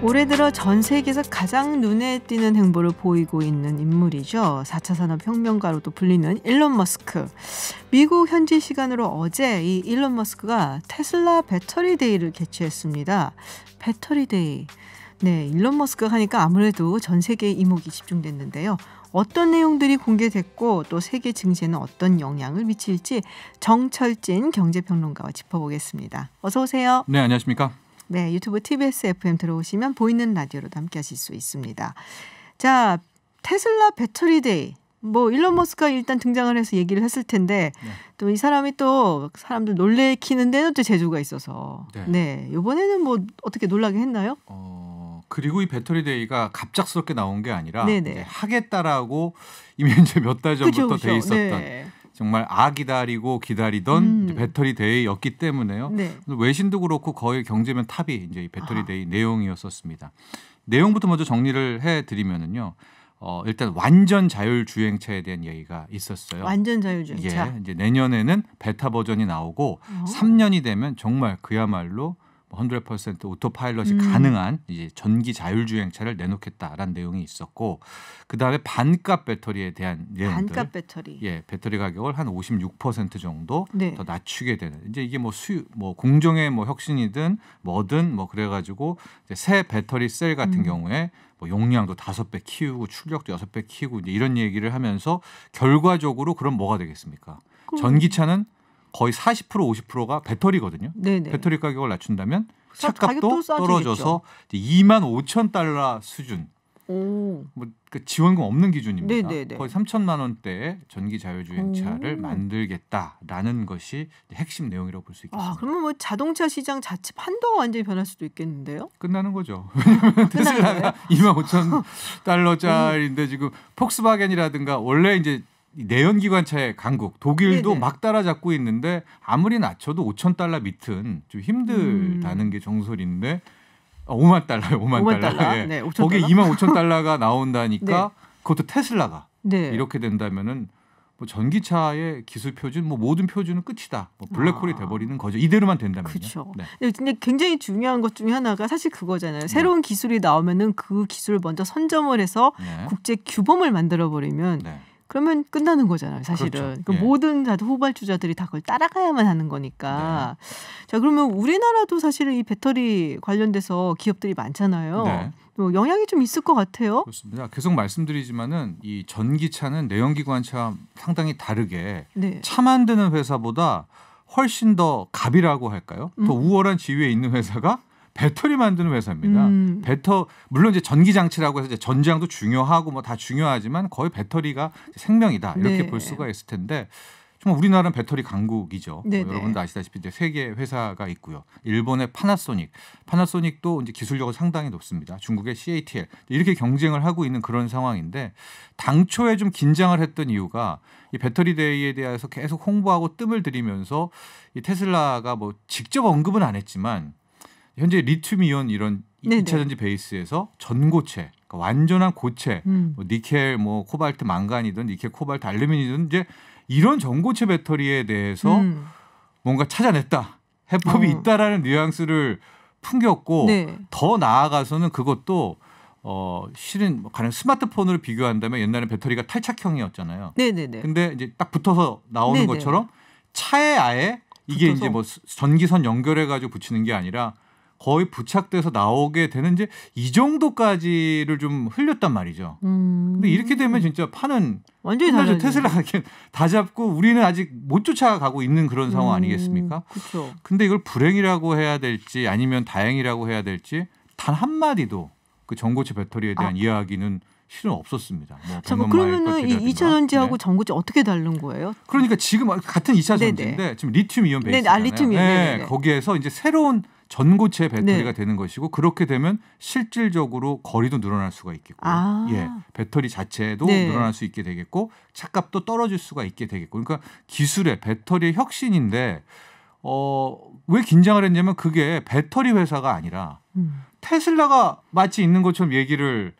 올해 들어 전 세계에서 가장 눈에 띄는 행보를 보이고 있는 인물이죠. 4차 산업혁명가로도 불리는 일론 머스크. 미국 현지 시간으로 어제 이 일론 머스크가 테슬라 배터리 데이를 개최했습니다. 배터리 데이. 네, 일론 머스크가 하니까 아무래도 전 세계의 이목이 집중됐는데요. 어떤 내용들이 공개됐고 또 세계 증시에는 어떤 영향을 미칠지 정철진 경제평론가와 짚어보겠습니다. 어서 오세요. 네, 안녕하십니까? 네, 유튜브 TBS FM 들어오시면 보이는 라디오로도 함께 하실 수 있습니다. 자, 테슬라 배터리 데이. 뭐 일론 머스크가 일단 등장을 해서 얘기를 했을 텐데 또 이 사람이 또 사람들 놀래키는 데는 또 재주가 있어서 네, 이번에는 뭐 어떻게 놀라게 했나요? 그리고 이 배터리 데이가 갑작스럽게 나온 게 아니라 이제 하겠다라고 이미 이제 몇 달 전부터 돼 있었던 네. 정말 기다리던 이제 배터리 데이였기 때문에요. 네. 외신도 그렇고 거의 경제면 탑이 이제 이 배터리 데이 내용이었었습니다. 내용부터 먼저 정리를 해드리면은요. 일단 완전 자율주행차에 대한 얘기가 있었어요. 완전 자율주행차. 예, 이제 내년에는 베타 버전이 나오고 3년이 되면 정말 그야말로 100% 오토파일럿이 가능한 이제 전기 자율주행차를 내놓겠다라는 내용이 있었고, 그 다음에 반값 배터리에 대한 내용들, 반값 배터리, 배터리 가격을 한 56% 정도 더 낮추게 되는. 이제 이게 뭐 공정의 뭐 혁신이든 뭐든 뭐 그래가지고 이제 새 배터리 셀 같은 경우에 뭐 용량도 5배 키우고 출력도 6배 키우고 이제 이런 얘기를 하면서 결과적으로 그럼 뭐가 되겠습니까? 전기차는 거의 40% 50%가 배터리거든요. 네네. 배터리 가격을 낮춘다면 차값도 싸지겠죠. 떨어져서 $25,000 수준. 오. 뭐 그 지원금 없는 기준입니다. 네네네. 거의 3천만 원대의 전기 자율주행차를 만들겠다라는 것이 핵심 내용이라고 볼 수 있겠습니다. 그러면 뭐 자동차 시장 자체 판도가 완전히 변할 수도 있겠는데요? 끝나는 거죠. 왜냐하면 테슬라가 $25,000짜리인데 지금 폭스바겐이라든가 원래 이제 내연기관차의 강국 독일도 막 따라잡고 있는데 아무리 낮춰도 $5,000 밑은 좀 힘들다는 게 정설인데 $50,000. 예. 네, 거기에 $25,000가 나온다니까 그것도 테슬라가 네. 이렇게 된다면은 뭐 전기차의 기술 표준, 뭐 모든 표준은 끝이다. 뭐 블랙홀이 돼버리는 거죠. 이대로만 된다면요. 그렇죠. 네. 근데 굉장히 중요한 것 중에 하나가 사실 그거잖아요. 새로운 기술이 나오면은 그 기술을 먼저 선점을 해서 국제 규범을 만들어 버리면. 그러면 끝나는 거잖아요, 사실은. 그렇죠. 그러니까 모든 후발주자들이 다 그걸 따라가야만 하는 거니까. 자, 그러면 우리나라도 사실은 이 배터리 관련돼서 기업들이 많잖아요. 또 영향이 좀 있을 것 같아요. 그렇습니다. 계속 말씀드리지만은 이 전기차는 내연기관차와 상당히 다르게 차 만드는 회사보다 훨씬 더 갑이라고 할까요? 더 우월한 지위에 있는 회사가 배터리 만드는 회사입니다. 물론 이제 전기 장치라고 해서 이제 전지장도 중요하고 뭐 다 중요하지만 거의 배터리가 생명이다 이렇게 볼 수가 있을 텐데 정말 우리나라는 배터리 강국이죠. 여러분도 아시다시피 이제 세 개 회사가 있고요. 일본의 파나소닉도 이제 기술력은 상당히 높습니다. 중국의 CATL 이렇게 경쟁을 하고 있는 그런 상황인데 당초에 좀 긴장을 했던 이유가 이 배터리 데이에 대해서 계속 홍보하고 뜸을 들이면서 이 테슬라가 뭐 직접 언급은 안 했지만. 현재 리튬이온 이런 2차 전지 베이스에서 전고체, 그러니까 완전한 고체, 뭐 니켈, 뭐 코발트, 망간이든 니켈, 코발트, 알루미늄이든 이제 이런 전고체 배터리에 대해서 뭔가 찾아냈다, 해법이 있다라는 뉘앙스를 풍겼고 더 나아가서는 그것도 실은 가령 스마트폰으로 비교한다면 옛날에 배터리가 탈착형이었잖아요. 근데 이제 딱 붙어서 나오는 것처럼 차에 아예 이게 붙어서. 이제 뭐 전기선 연결해 가지고 붙이는 게 아니라 거의 부착돼서 나오게 되는 이제 이 정도까지를 좀 흘렸단 말이죠. 근데 이렇게 되면 진짜 판은 완전히 달라져. 테슬라 다 잡고 우리는 아직 못 쫓아가고 있는 그런 상황 아니겠습니까? 그렇죠. 근데 이걸 불행이라고 해야 될지 아니면 다행이라고 해야 될지 단 한마디도 그 전고체 배터리에 대한 이야기는 실은 없었습니다. 뭐 그러면은 이 2차 전지하고 전고체 어떻게 다른 거예요? 그러니까 지금 같은 2차 전지인데 지금 리튬이온 베이스잖아요. 리튬이온. 거기에서 이제 새로운 전고체 배터리가 되는 것이고 그렇게 되면 실질적으로 거리도 늘어날 수가 있겠고 배터리 자체도 늘어날 수 있게 되겠고 차값도 떨어질 수가 있게 되겠고 그러니까 기술의 배터리의 혁신인데 왜 긴장을 했냐면 그게 배터리 회사가 아니라 테슬라가 마치 있는 것처럼 얘기를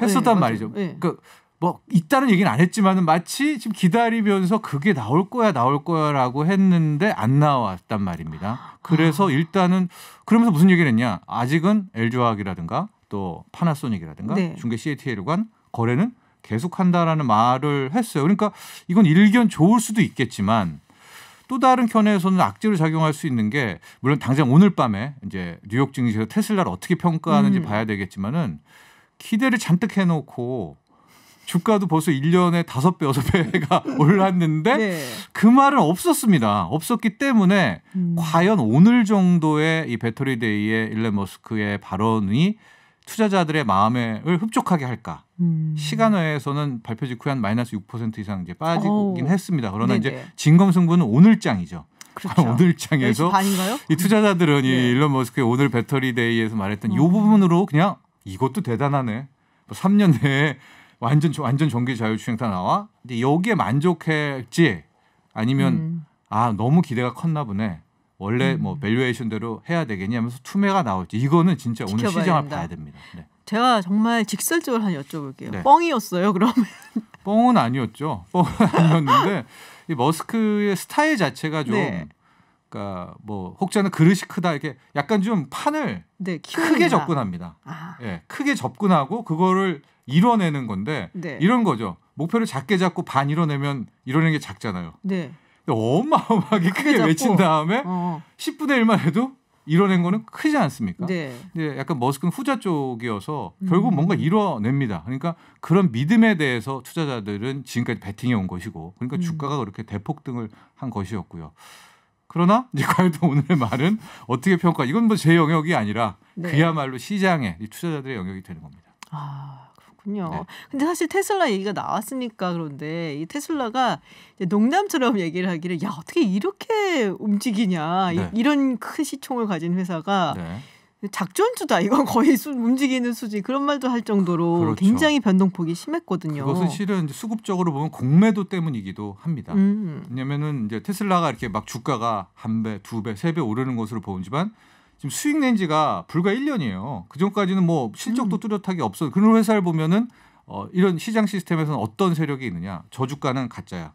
했었단 말이죠. 그러니까 뭐 있다는 얘기는 안 했지만은 마치 지금 기다리면서 그게 나올 거야라고 했는데 안 나왔단 말입니다. 그래서 일단은 그러면서 무슨 얘기를 했냐? 아직은 LG화학이라든가 또 파나소닉이라든가 네. 중계 CATL 간 거래는 계속한다라는 말을 했어요. 그러니까 이건 일견 좋을 수도 있겠지만 또 다른 견해에서는 악재로 작용할 수 있는 게 물론 당장 오늘 밤에 이제 뉴욕 증시에서 테슬라를 어떻게 평가하는지 봐야 되겠지만은 기대를 잔뜩 해놓고 주가도 벌써 1년에 5배, 6배가 올랐는데 네. 그 말은 없었습니다. 없었기 때문에 과연 오늘 정도의 이 배터리데이의 일론 머스크의 발언이 투자자들의 마음을 흡족하게 할까? 시간외에서는 발표 직후에 한 마이너스 6% 이상 이제 빠지긴 했습니다. 그러나 네네. 이제 진검승부는 오늘장이죠. 그렇죠. 오늘장에서 이 투자자들은 이 일론 머스크의 오늘 배터리데이에서 말했던 이 부분으로 그냥 이것도 대단하네. 3년 내에 완전 전기 자율주행 다 나와. 근데 여기에 만족했지 아니면 너무 기대가 컸나 보네. 원래 뭐 밸류에이션대로 해야 되겠냐 하면서 투매가 나올지 이거는 진짜 오늘 시장을 봐야 됩니다. 네. 제가 정말 직설적으로 하나 여쭤볼게요. 네. 뻥이었어요, 그러면? 뻥은 아니었죠. 뻥은 아니었는데 이 머스크의 스타일 자체가 좀 네. 그러니까 뭐 혹자는 그릇이 크다 이렇게 약간 좀 판을 크게 접근합니다. 예, 크게 접근하고 그거를 이뤄내는 건데 이런 거죠. 목표를 작게 잡고 반 이뤄내면 이뤄내는 게 작잖아요. 네. 어마어마하게 크게 외친 다음에 10분의 1만 해도 이뤄낸 거는 크지 않습니까? 네. 근데 약간 머스크는 후자 쪽이어서 결국 뭔가 이뤄냅니다. 그러니까 그런 믿음에 대해서 투자자들은 지금까지 베팅해 온 것이고 그러니까 주가가 그렇게 대폭등을 한 것이었고요. 그러나 이제 과연 오늘의 말은 어떻게 평가? 이건 뭐 제 영역이 아니라 그야말로 시장의 투자자들의 영역이 되는 겁니다. 그렇군요. 네. 근데 사실 테슬라 얘기가 나왔으니까 그런데 이 테슬라가 이제 농담처럼 얘기를 하기를 야 어떻게 이렇게 움직이냐 이런 큰 시총을 가진 회사가 작전주다 이건 거의 움직이는 수준 그런 말도 할 정도로 굉장히 변동폭이 심했거든요. 그것은 실은 이제 수급적으로 보면 공매도 때문이기도 합니다. 왜냐하면은 이제 테슬라가 이렇게 막 주가가 1배, 2배, 3배 오르는 것으로 보이지만 지금 수익 낸 지가 불과 1년이에요. 그 전까지는 뭐 실적도 뚜렷하게 없어요. 그런 회사를 보면은 이런 시장 시스템에서는 어떤 세력이 있느냐? 저주가는 가짜야.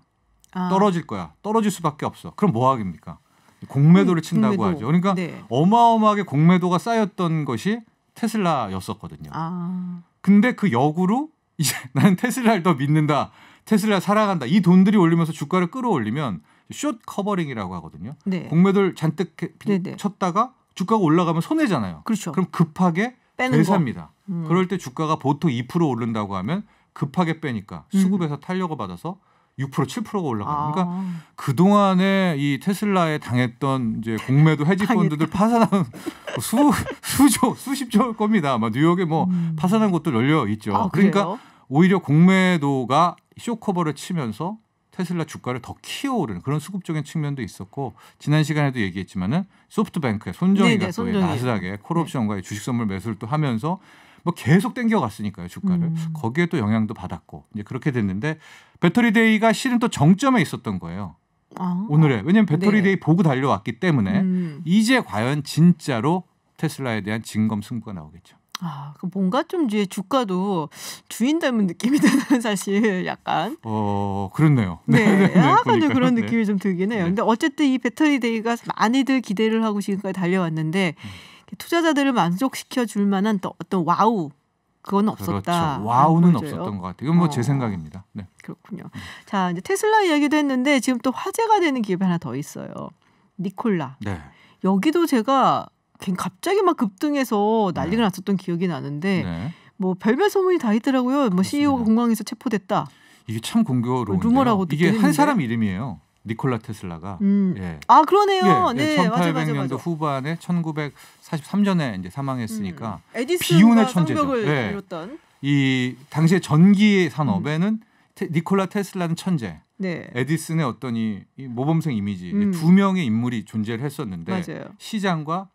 떨어질 거야. 떨어질 수밖에 없어. 그럼 뭐 하겠습니까? 공매도를 친다고 하죠. 그러니까 어마어마하게 공매도가 쌓였던 것이 테슬라였었거든요. 근데 그 역으로 이제 나는 테슬라를 더 믿는다. 테슬라 사랑한다. 이 돈들이 올리면서 주가를 끌어올리면 숏 커버링이라고 하거든요. 공매도를 잔뜩 쳤다가 주가가 올라가면 손해잖아요. 그렇죠. 그럼 급하게 되삽니다. 그럴 때 주가가 보통 2% 오른다고 하면 급하게 빼니까 수급에서 탄력을 받아서 6% 7%가 올라가요. 그러니까 그동안에 이 테슬라에 당했던 이제 공매도 헤지 펀드들 파산한 수십조일 겁니다. 아마 뉴욕에 뭐 파산한 곳도 열려 있죠. 그러니까 오히려 공매도가 쇼커버를 치면서 테슬라 주가를 더 키워오르는 그런 수급적인 측면도 있었고 지난 시간에도 얘기했지만은 소프트뱅크의 손정희가 또 나스닥의 콜옵션과의 주식 선물 매수를 또 하면서 뭐 계속 땡겨갔으니까요 주가를 거기에 또 영향도 받았고 이제 그렇게 됐는데 배터리데이가 실은 또 정점에 있었던 거예요. 오늘에 왜냐하면 배터리데이 보고 달려왔기 때문에 이제 과연 진짜로 테슬라에 대한 진검승부가 나오겠죠. 뭔가 좀 이제 주가도 주인 닮은 느낌이 드는 사실 약간. 그렇네요. 약간 좀 그런 느낌이 좀 들긴 해요. 근데 어쨌든 이 배터리데이가 많이들 기대를 하고 지금까지 달려왔는데 투자자들을 만족시켜 줄 만한 또 어떤 와우 그건 없었다. 그렇죠. 와우는 없었던 것 같아요. 이건 뭐 제 생각입니다. 네. 그렇군요. 자 이제 테슬라 이야기도 했는데 지금 또 화제가 되는 기업이 하나 더 있어요. 니콜라. 여기도 제가 갑자기 막 급등해서 난리가 났었던 기억이 나는데 뭐 별별 소문이 다 있더라고요. 뭐 CEO가 공항에서 체포됐다. 이게 참 공교로운데요. 루머라고 이게 한 사람 이름이에요. 니콜라 테슬라가. 그러네요. 1800년도 후반에 1943년에 이제 사망했으니까 비운의 천재죠. 이뤘던. 이 당시에 전기 산업에는 니콜라 테슬라는 천재. 에디슨의 어떤 이 모범생 이미지 두 명의 인물이 존재를 했었는데 시장과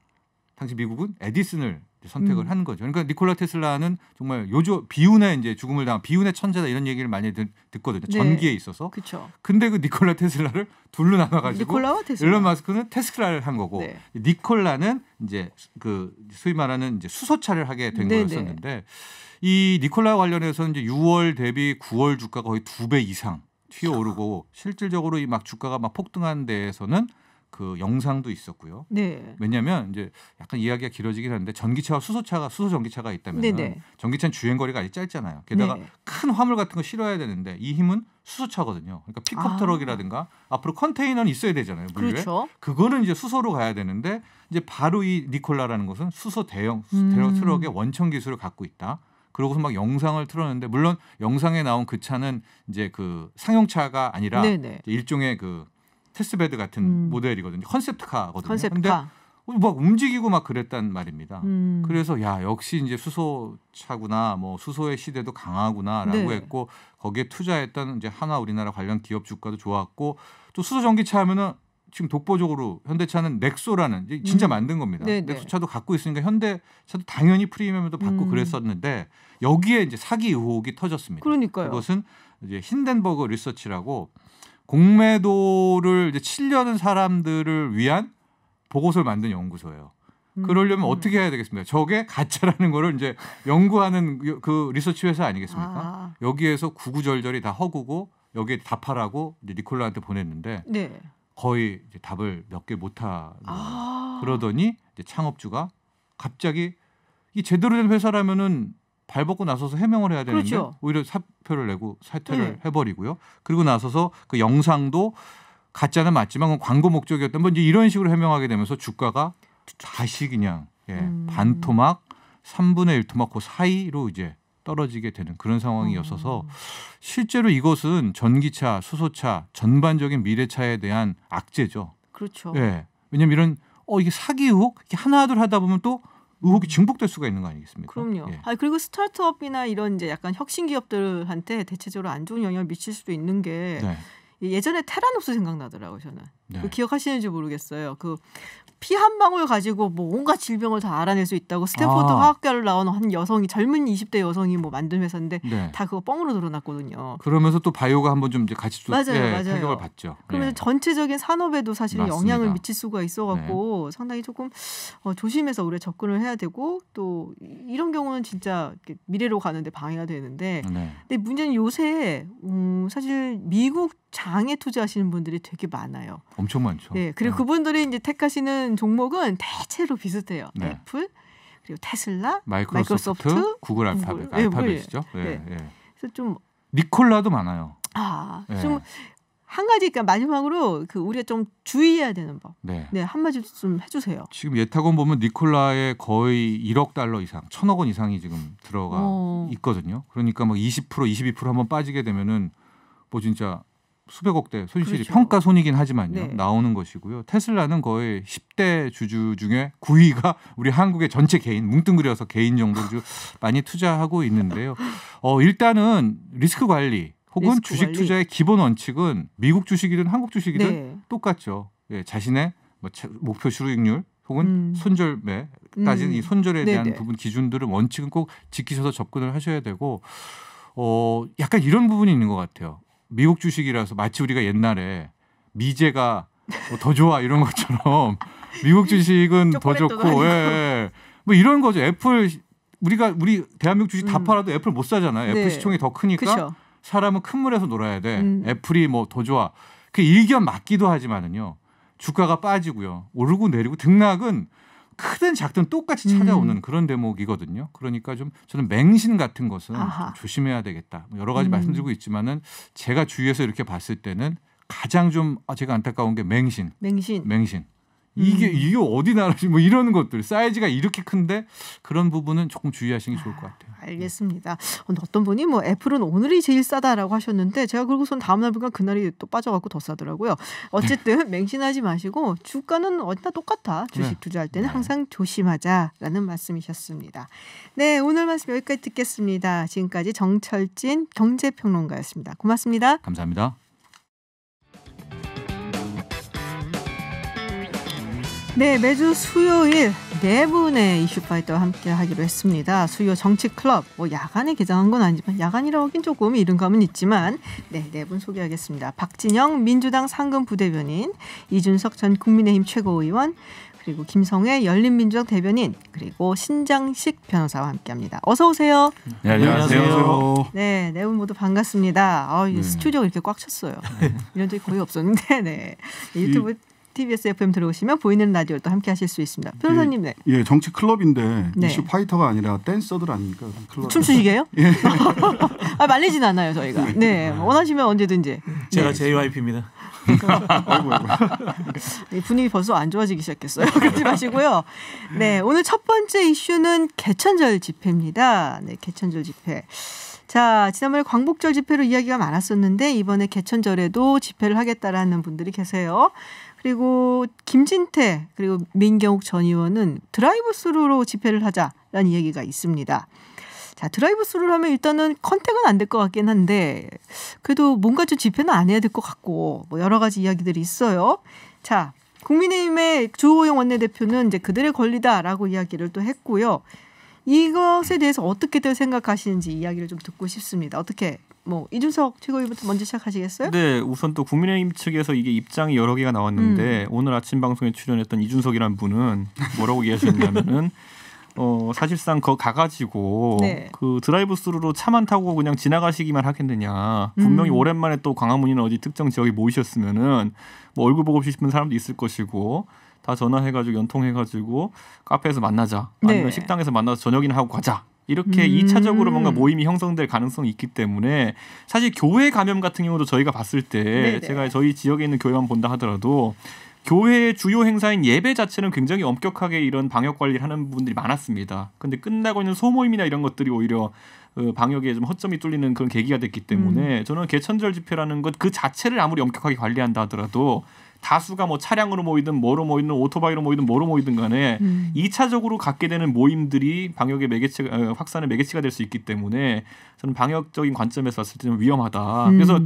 당시 미국은 에디슨을 선택을 한 거죠. 그러니까 니콜라 테슬라는 정말 비운의 이제 죽음을 당한 비운의 천재다 이런 얘기를 많이 듣거든요. 네. 전기에 있어서. 그쵸. 근데 그 니콜라 테슬라를 둘로 나눠가지고 니콜라와 테슬라. 일론 마스크는 테슬라를 한 거고 네. 니콜라는 이제 그 소위 말하는 이제 수소차를 하게 된 거였었는데 이 니콜라 관련해서는 이제 6월 대비 9월 주가가 거의 2배 이상 튀어오르고 실질적으로 이 막 주가가 막 폭등한 데에서는 그 영상도 있었고요. 네. 왜냐하면 이제 약간 이야기가 길어지긴 하는데 전기차와 수소 전기차가 있다면 전기차는 주행 거리가 아주 짧잖아요. 게다가 큰 화물 같은 거 실어야 되는데 이 힘은 수소차거든요. 그러니까 픽업 트럭이라든가 앞으로 컨테이너는 있어야 되잖아요. 물류에. 그렇죠. 그거는 이제 수소로 가야 되는데 이제 바로 이 니콜라라는 것은 수소 대형 트럭의 원천 기술을 갖고 있다. 그러고서 막 영상을 틀었는데 물론 영상에 나온 그 차는 이제 그 상용차가 아니라 이제 일종의 그 테스트베드 같은 모델이거든요. 컨셉트카거든요. 컨셉트카. 근데 막 움직이고 막 그랬단 말입니다. 그래서 야 역시 이제 수소차구나, 뭐 수소의 시대도 강하구나라고 했고 거기에 투자했던 이제 한화 우리나라 관련 기업 주가도 좋았고 또 수소 전기차 하면은 지금 독보적으로 현대차는 넥소라는 진짜 만든 겁니다. 넥소차도 갖고 있으니까 현대차도 당연히 프리미엄도 받고 그랬었는데 여기에 이제 사기 의혹이 터졌습니다. 그러니까요. 그것은 이제 힌덴버그 리서치라고 공매도를 이제 치려는 사람들을 위한 보고서를 만든 연구소예요. 그러려면 어떻게 해야 되겠습니까? 저게 가짜라는 거를 이제 연구하는 그 리서치 회사 아니겠습니까? 여기에서 구구절절히 다 허구고 여기에 답하라고 이제 니콜라한테 보냈는데 거의 이제 답을 몇 개 못하고 그러더니 이제 창업주가 갑자기 이 제대로 된 회사라면은 발벗고 나서서 해명을 해야 되는데 오히려 사표를 내고 사퇴를 해버리고요. 그리고 나서서 그 영상도 가짜는 맞지만 그건 광고 목적이었던 뭐 이제 이런 식으로 해명하게 되면서 주가가 다시 그냥 반토막 3분의 1토막 그 사이로 이제 떨어지게 되는 그런 상황이었어서 실제로 이것은 전기차, 수소차, 전반적인 미래차에 대한 악재죠. 그렇죠. 예. 왜냐하면 이런 이게 사기 의혹 이렇게 하나둘 하다 보면 또 의혹이 증폭될 수가 있는 거 아니겠습니까? 그럼요. 그리고 스타트업이나 이런 이제 약간 혁신 기업들한테 대체적으로 안 좋은 영향을 미칠 수도 있는 게 예전에 테라녹스 생각나더라고요. 저는 기억하시는지 모르겠어요. 그 피 한 방울 가지고 뭐 온갖 질병을 다 알아낼 수 있다고 스탠포드 화학과를 나온 한 여성이 젊은 20대 여성이 뭐 만든 회사인데 다 그거 뻥으로 드러났거든요. 그러면서 또 바이오가 한번 좀 이제 같이 맞아요. 타격을 받죠. 그러면서 전체적인 산업에도 사실은 영향을 미칠 수가 있어갖고 상당히 조금 조심해서 우리가 접근을 해야 되고 또 이런 경우는 진짜 미래로 가는데 방해가 되는데 근데 문제는 요새 사실 미국 장에 투자하시는 분들이 되게 많아요. 엄청 많죠. 그리고 그분들이 이제 택하시는 종목은 대체로 비슷해요. 애플, 그리고 테슬라, 마이크로소프트 구글 알파벳이죠. 그래서 좀 니콜라도 많아요. 좀 한 가지 그러니까 마지막으로 그 우리가 좀 주의해야 되는 법. 한마디 좀 해주세요. 지금 예탁원 보면 니콜라에 거의 1억 달러 이상, 1,000억 원 이상이 지금 들어가 있거든요. 그러니까 막 20%, 22% 한번 빠지게 되면은 뭐 진짜 수백억대 손실이 평가손이긴 하지만요. 나오는 것이고요. 테슬라는 거의 10대 주주 중에 9위가 우리 한국의 전체 개인 뭉뚱그려서 개인 정도로 많이 투자하고 있는데요. 일단은 리스크 관리 혹은 주식 투자의 기본 원칙은 미국 주식이든 한국 주식이든 똑같죠. 자신의 뭐 목표 수익률 혹은 손절매 따진 이 손절에 대한 부분 기준들은 원칙은 꼭 지키셔서 접근을 하셔야 되고 약간 이런 부분이 있는 것 같아요. 미국 주식이라서 마치 우리가 옛날에 미제가 더 좋아 이런 것처럼 미국 주식은 더 좋고 뭐 이런 거죠. 애플 우리 대한민국 주식 다 팔아도 애플 못 사잖아요. 애플 시총이 더 크니까 사람은 큰 물에서 놀아야 돼. 애플이 뭐 더 좋아. 그 일견 맞기도 하지만은요. 주가가 빠지고요. 오르고 내리고 등락은 크든 작든 똑같이 찾아오는 그런 대목이거든요. 그러니까 좀 저는 맹신 같은 것은 좀 조심해야 되겠다. 여러 가지 말씀드리고 있지만은 제가 주위에서 이렇게 봤을 때는 가장 좀 제가 안타까운 게 맹신. 이게 어디 나라지 뭐 이런 것들 사이즈가 이렇게 큰데 그런 부분은 조금 주의하시는 게 좋을 것 같아요. 알겠습니다. 어떤 분이 뭐 애플은 오늘이 제일 싸다라고 하셨는데 제가 그러고선 다음날 보니까 그날이 또 빠져갖고 더 싸더라고요. 어쨌든 맹신하지 마시고 주가는 어디나 똑같아. 주식 투자할 때는 항상 조심하자라는 말씀이셨습니다. 네, 오늘 말씀 여기까지 듣겠습니다. 지금까지 정철진 경제평론가였습니다. 고맙습니다. 감사합니다. 네, 매주 수요일 네 분의 이슈파이터와 함께 하기로 했습니다. 수요 정치클럽, 야간에 개장한 건 아니지만 야간이라고 하긴 조금 이른감은 있지만 네 분 소개하겠습니다. 박진영 민주당 상근 부대변인, 이준석 전 국민의힘 최고위원, 그리고 김성회 열린민주당 대변인, 그리고 신장식 변호사와 함께합니다. 어서 오세요. 네, 안녕하세요. 네 분 모두 반갑습니다. 스튜디오가 이렇게 꽉 찼어요. 이런 적이 거의 없었는데 네. 유튜브 TBS FM 들어오시면 보이는 라디오를 또 함께 하실 수 있습니다. 변호사님, 네. 예, 정치 클럽인데 이슈 파이터가 아니라 댄서들 아닙니까? 클럽. 춤추시게요? 예. 말리진 않아요, 저희가. 네, 원하시면 언제든지. 제가 JYP입니다. 아이고. 분위기 벌써 안 좋아지기 시작했어요. 그러지 마시고요. 네, 오늘 첫 번째 이슈는 개천절 집회입니다. 네, 개천절 집회. 자, 지난번에 광복절 집회로 이야기가 많았었는데 이번에 개천절에도 집회를 하겠다라는 분들이 계세요. 그리고 김진태 그리고 민경욱 전 의원은 드라이브 스루로 집회를 하자라는 얘기가 있습니다. 자, 드라이브 스루를 하면 일단은 컨택은 안 될 것 같긴 한데 그래도 뭔가 좀 집회는 안 해야 될 것 같고 여러 가지 이야기들이 있어요. 자, 국민의힘의 주호영 원내대표는 이제 그들의 권리다라고 이야기를 또 했고요. 이것에 대해서 어떻게들 생각하시는지 이야기를 좀 듣고 싶습니다. 어떻게 이준석 최고위원부터 먼저 시작하시겠어요? 네, 우선 또 국민의힘 측에서 이게 입장이 여러 개가 나왔는데 오늘 아침 방송에 출연했던 이준석이라는 분은 뭐라고 얘기하셨냐면은 사실상 가가지고 네. 그 드라이브 스루로 차만 타고 그냥 지나가시기만 하겠느냐. 분명히 오랜만에 또 광화문이나 어디 특정 지역에 모이셨으면은 얼굴 보고 싶은 사람도 있을 것이고 다 전화해가지고 연통해가지고 카페에서 만나자. 아니면 네. 식당에서 만나서 저녁이나 하고 가자. 이렇게 2차적으로 뭔가 모임이 형성될 가능성이 있기 때문에 사실 교회 감염 같은 경우도 저희가 봤을 때 네네. 제가 저희 지역에 있는 교회만 본다 하더라도 교회의 주요 행사인 예배 자체는 굉장히 엄격하게 이런 방역 관리를 하는 부분들이 많았습니다. 근데 끝나고 있는 소모임이나 이런 것들이 오히려 방역에 좀 허점이 뚫리는 그런 계기가 됐기 때문에 저는 개천절 집회라는 것 그 자체를 아무리 엄격하게 관리한다 하더라도 다수가 차량으로 모이든 뭐로 모이든 오토바이로 모이든 뭐로 모이든 간에 2차적으로 갖게 되는 모임들이 방역의 확산의 매개체가 될 수 있기 때문에 저는 방역적인 관점에서 봤을 때 좀 위험하다. 그래서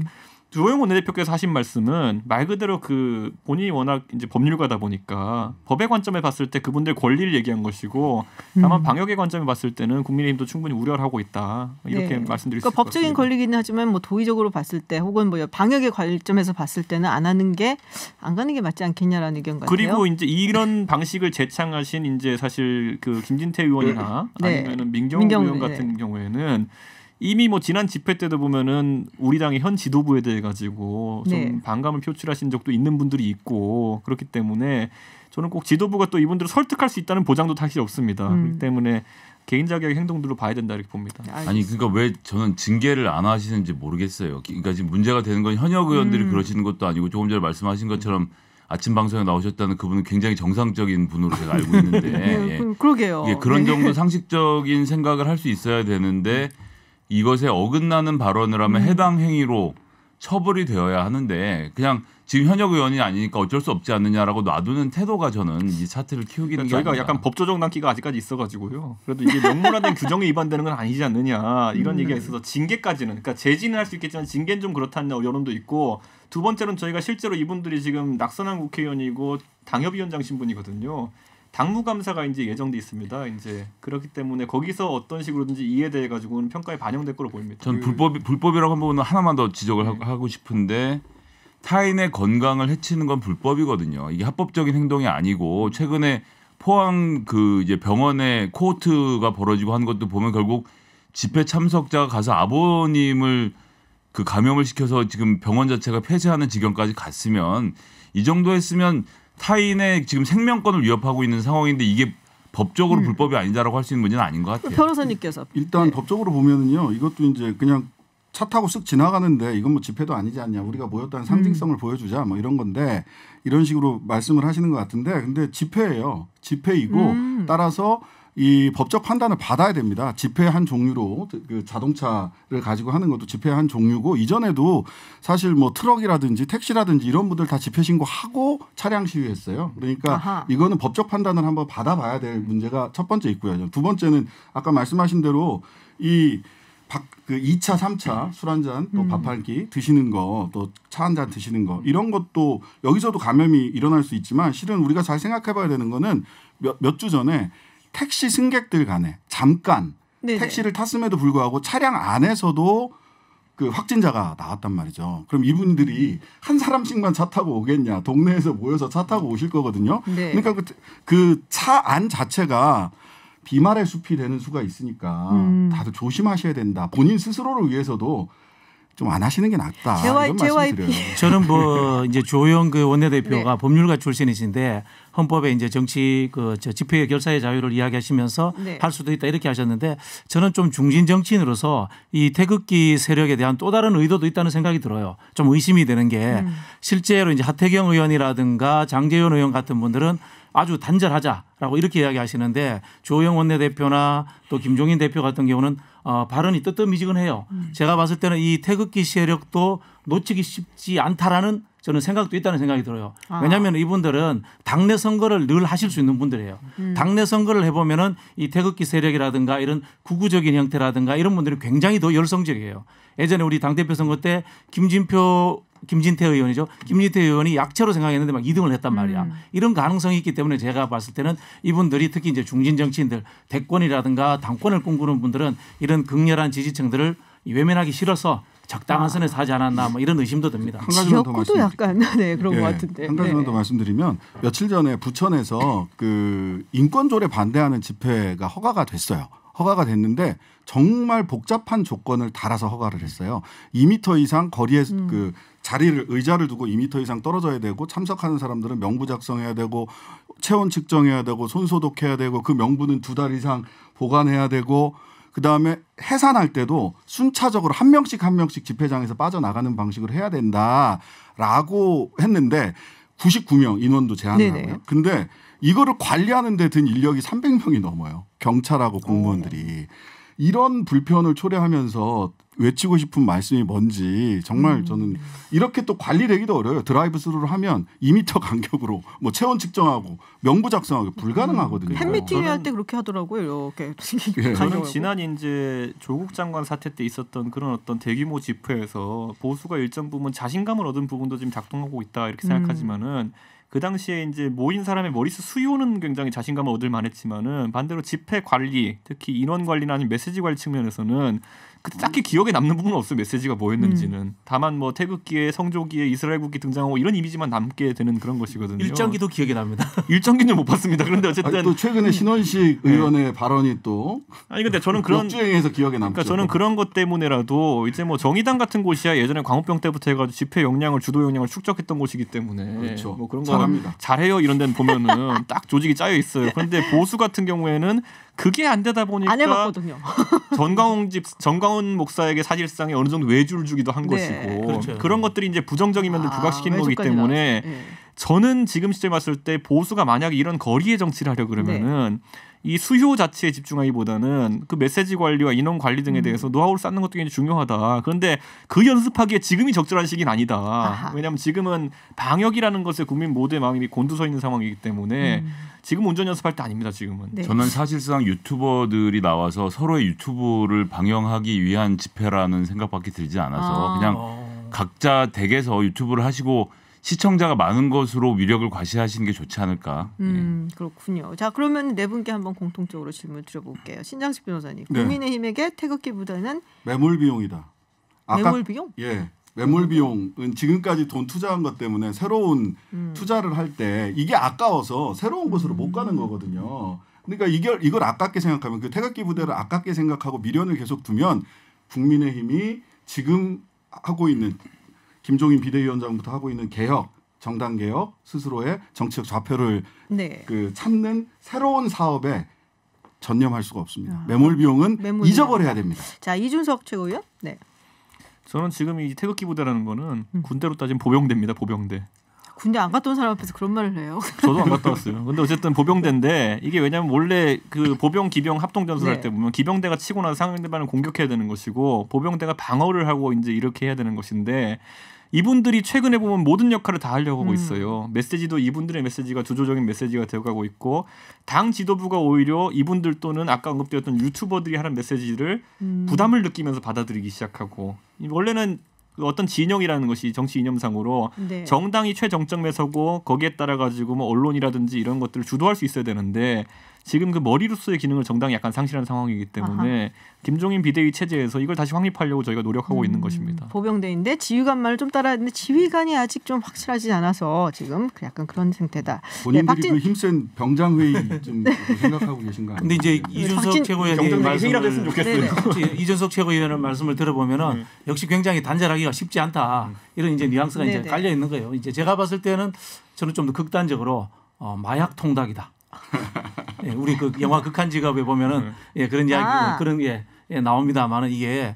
주호영 원내대표께서 하신 말씀은 말 그대로 그 본인이 워낙 이제 법률가다 보니까 법의 관점에 봤을 때 그분들 권리를 얘기한 것이고 다만 방역의 관점에 봤을 때는 국민의힘도 충분히 우려를 하고 있다. 이렇게 말씀드릴 수 있을 것 같습니다. 법적인 권리기는 하지만 도의적으로 봤을 때 혹은 방역의 관점에서 봤을 때는 안 가는 게 맞지 않겠냐라는 의견 같아요. 그리고 이제 이런 방식을 제창하신 이제 사실 그 김진태 의원이나 아니면은 민경욱 의원 같은 경우에는 이미 지난 집회 때도 보면은 우리 당의 현 지도부에 대해 가지고 좀 반감을 표출하신 적도 있는 분들이 있고 그렇기 때문에 저는 꼭 지도부가 또 이분들을 설득할 수 있다는 보장도 사실 없습니다. 그렇기 때문에 개인 자격의 행동들로 봐야 된다 이렇게 봅니다. 아니 그러니까 왜 저는 징계를 안 하시는지 모르겠어요. 그러니까 지금 문제가 되는 건 현역 의원들이 그러시는 것도 아니고 조금 전에 말씀하신 것처럼 아침 방송에 나오셨다는 그분은 굉장히 정상적인 분으로 제가 알고 있는데 그러게요. 그런 정도 상식적인 생각을 할 수 있어야 되는데 이것에 어긋나는 발언을 하면 해당 행위로 처벌이 되어야 하는데 그냥 지금 현역 의원이 아니니까 어쩔 수 없지 않느냐라고 놔두는 태도가 저는 이 사태를 키우기는 게 저희가 아닌가. 약간 법조정 단기가 아직까지 있어가지고요. 그래도 이게 명문화된 규정에 위반되는 건 아니지 않느냐 이런 얘기가 있어서 징계까지는 그러니까 제지는 할 수 있겠지만 징계는 좀 그렇다는 여론도 있고 두 번째로는 저희가 실제로 이분들이 지금 낙선한 국회의원이고 당협위원장 신분이거든요. 당무감사가 이제 예정돼 있습니다. 이제 그렇기 때문에 거기서 어떤 식으로든지 이에 대해 가지고는 평가에 반영될 거로 보입니다. 전 불법이라고 한 부분은 하나만 더 지적을 하고 싶은데 타인의 건강을 해치는 건 불법이거든요. 이게 합법적인 행동이 아니고 최근에 포항 그 이제 병원에 코호트가 벌어지고 한 것도 보면 결국 집회 참석자가 가서 아버님을 그 감염을 시켜서 지금 병원 자체가 폐쇄하는 지경까지 갔으면 이 정도 했으면 타인의 지금 생명권을 위협하고 있는 상황인데 이게 법적으로 불법이 아니다라고 할 수 있는 문제는 아닌 것 같아요. 변호사님께서 일단 법적으로 보면은요, 이것도 이제 그냥 차 타고 쓱 지나가는데 이건 집회도 아니지 않냐, 우리가 모였다는 상징성을 보여주자 이런 건데 이런 식으로 말씀을 하시는 것 같은데 근데 집회예요. 집회이고 따라서 이 법적 판단을 받아야 됩니다. 집회 한 종류로 그 자동차를 가지고 하는 것도 집회 한 종류고 이전에도 사실 트럭이라든지 택시라든지 이런 분들 다 집회 신고하고 차량 시위했어요. 그러니까 이거는 법적 판단을 한번 받아봐야 될 문제가 첫 번째 있고요. 두 번째는 아까 말씀하신 대로 이 그 2차, 3차 술 한 잔, 또 밥 한 끼 드시는 거, 또 차 한 잔 드시는 거 이런 것도 여기서도 감염이 일어날 수 있지만 실은 우리가 잘 생각해봐야 되는 거는 몇 주 전에 택시 승객들 간에 잠깐 네네. 택시를 탔음에도 불구하고 차량 안에서도 그 확진자가 나왔단 말이죠. 그럼 이분들이 한 사람씩만 차 타고 오겠냐? 동네에서 모여서 차 타고 오실 거거든요. 네. 그러니까 그 차 안 자체가 비말의 숲이 되는 수가 있으니까 다들 조심하셔야 된다. 본인 스스로를 위해서도 좀 안 하시는 게 낫다. 이런 말씀드려요. 저는 뭐 이제 조영 그 원내대표가 네. 법률가 출신이신데 헌법에 이제 정치 그 집회 결사의 자유를 이야기하시면서 네. 할 수도 있다 이렇게 하셨는데 저는 좀 중진 정치인으로서 이 태극기 세력에 대한 또 다른 의도도 있다는 생각이 들어요. 좀 의심이 되는 게 실제로 이제 하태경 의원이라든가 장제원 의원 같은 분들은 아주 단절하자라고 이렇게 이야기하시는데 조영 원내대표나 또 김종인 대표 같은 경우는 발언이 뜨뜻미지근해요. 제가 봤을 때는 이 태극기 세력도 놓치기 쉽지 않다라는 저는 생각도 있다는 생각이 들어요. 왜냐하면 이분들은 당내 선거를 늘 하실 수 있는 분들이에요. 당내 선거를 해보면은 이 태극기 세력이라든가 이런 구구적인 형태라든가 이런 분들이 굉장히 더 열성적이에요. 예전에 우리 당대표 선거 때 김진태 의원이죠. 김진태 의원이 약체로 생각했는데 막 2등을 했단 말이야. 이런 가능성이 있기 때문에 제가 봤을 때는 이분들이 특히 이제 중진 정치인들 대권이라든가 당권을 꿈꾸는 분들은 이런 극렬한 지지층들을 외면하기 싫어서 적당한 선에서 하지 않았나 뭐 이런 의심도 듭니다. 한 가지만 더 지역구도 약간 네, 그런 것 같은데. 한 가지만 더 말씀드리면 며칠 전에 부천에서 그 인권조례 반대하는 집회가 허가가 됐어요. 허가가 됐는데 정말 복잡한 조건을 달아서 허가를 했어요. 2m 이상 거리에 그 의자를 두고 2m 이상 떨어져야 되고 참석하는 사람들은 명부 작성해야 되고 체온 측정해야 되고 손 소독해야 되고 그 명부는 2달 이상 보관해야 되고 그다음에 해산할 때도 순차적으로 한 명씩 집회장에서 빠져나가는 방식으로 해야 된다라고 했는데 99명 인원도 제한을 하고요. 근데 이거를 관리하는 데 든 인력이 300명이 넘어요. 경찰하고 공무원들이. 이런 불편을 초래하면서 외치고 싶은 말씀이 뭔지 정말 저는 이렇게 또 관리되기도 어려워요. 드라이브 스루를 하면 2m 간격으로 뭐 체온 측정하고 명부 작성하기 불가능하거든요. 팬미팅을 할 때 그렇게 하더라고요. 이렇게. 저는 지난 이제 조국 장관 사태 때 있었던 그런 어떤 대규모 집회에서 보수가 일정 부분 자신감을 얻은 부분도 지금 작동하고 있다 이렇게 생각하지만은 그 당시에 이제 모인 사람의 머릿수 수요는 굉장히 자신감을 얻을 만했지만은 반대로 집회 관리, 특히 인원 관리나 아니면 메시지 관리 측면에서는 딱히 기억에 남는 부분은 없어요. 메시지가 뭐였는지는. 다만 뭐 태극기에 성조기에 이스라엘 국기 등장하고 이런 이미지만 남게 되는 그런 것이거든요. 일정기도 기억에 납니다. 일정기는 못 봤습니다. 그런데 어쨌든 또 최근에 신원식 의원의 발언이 또 아니 근데 저는 그런 역주행해서 기억에 남죠. 그러니까 저는 그런 것 때문에라도 이제 뭐 정의당 같은 곳이야 예전에 광우병 때부터 해가지고 집회 역량을 주도 역량을 축적했던 곳이기 때문에 그렇죠. 뭐 그런 거 잘합니다. 잘해요 이런 데는 보면은 딱 조직이 짜여 있어요. 그런데 보수 같은 경우에는 그게 안 되다 보니까 안 해봤거든요. 전광훈 목사에게 사실상에 어느 정도 외주를 주기도 한 것이고 그렇죠. 그런 것들이 이제 부정적인 면들 부각시키는 거기 때문에 저는 지금 시점에 봤을 때 보수가 만약에 이런 거리의 정치를 하려 그러면은 이 수요 자체에 집중하기보다는 그 메시지 관리와 인원 관리 등에 대해서 노하우를 쌓는 것도 굉장히 중요하다. 그런데 그 연습하기에 지금이 적절한 시기는 아니다. 아하. 왜냐하면 지금은 방역이라는 것에 국민 모두의 마음이 곤두서 있는 상황이기 때문에 지금 운전 연습할 때 아닙니다. 지금은. 네. 저는 사실상 유튜버들이 나와서 서로의 유튜브를 방영하기 위한 집회라는 생각밖에 들지 않아서 그냥 각자 댁에서 유튜브를 하시고 시청자가 많은 것으로 위력을 과시하시는 게 좋지 않을까. 그렇군요. 자, 그러면 네 분께 한번 공통적으로 질문 드려볼게요. 신장식 변호사님. 국민의힘에게 태극기보다는 매몰 비용이다. 매몰 비용? 예. 매몰 비용은 지금까지 돈 투자한 것 때문에 새로운 투자를 할 때 이게 아까워서 새로운 곳으로 못 가는 거거든요. 그러니까 이걸 아깝게 생각하면 그 태극기 부대를 아깝게 생각하고 미련을 계속 두면 국민의힘이 지금 하고 있는 김종인 비대위원장부터 하고 있는 개혁, 정당 개혁, 스스로의 정치적 좌표를 그 찾는 새로운 사업에 전념할 수가 없습니다. 매몰 비용은 잊어버려야 됩니다. 자, 이준석 최고위원. 네. 저는 지금 이 태극기 부대라는 거는 군대로 따지면 보병대입니다. 보병대. 군대 안 갔다 온 사람 앞에서 그런 말을 해요. 저도 안 갔다 왔어요. 근데 어쨌든 보병대인데 이게 왜냐하면 원래 그 보병 기병 합동 전술할 때 보면 기병대가 치고 나서 상대방을 공격해야 되는 것이고 보병대가 방어를 하고 이제 이렇게 해야 되는 것인데 이분들이 최근에 보면 모든 역할을 다 하려고 하고 있어요. 메시지도 이분들의 메시지가 주도적인 메시지가 되어가고 있고 당 지도부가 오히려 이분들 또는 아까 언급되었던 유튜버들이 하는 메시지를 부담을 느끼면서 받아들이기 시작하고 원래는 어떤 진영이라는 것이 정치 이념상으로 네. 정당이 최정점에 서고 거기에 따라 가지고 뭐 언론이라든지 이런 것들을 주도할 수 있어야 되는데 지금 그 머리로서의 기능을 정당이 약간 상실한 상황이기 때문에 김종인 비대위 체제에서 이걸 다시 확립하려고 저희가 노력하고 있는 것입니다. 보병대인데 지휘관말을 좀 따라했는데 지휘관이 아직 좀 확실하지 않아서 지금 약간 그런 상태다. 본인들이 네, 그 힘센 병장회의 좀 생각하고 계신가요? 근데 이제 이준석 최고위원의 말씀을 했으면 좋겠어요. 이준석 최고위원의 말씀을 들어보면은 역시 굉장히 단절하기가 쉽지 않다. 이런 이제 뉘앙스가 이제 깔려 있는 거예요. 이제 제가 봤을 때는 저는 좀 더 극단적으로 마약 통닭이다. 예, 우리 그 영화 극한 직업에 보면은 예, 그런 이야기 그런 게 예, 나옵니다만은 이게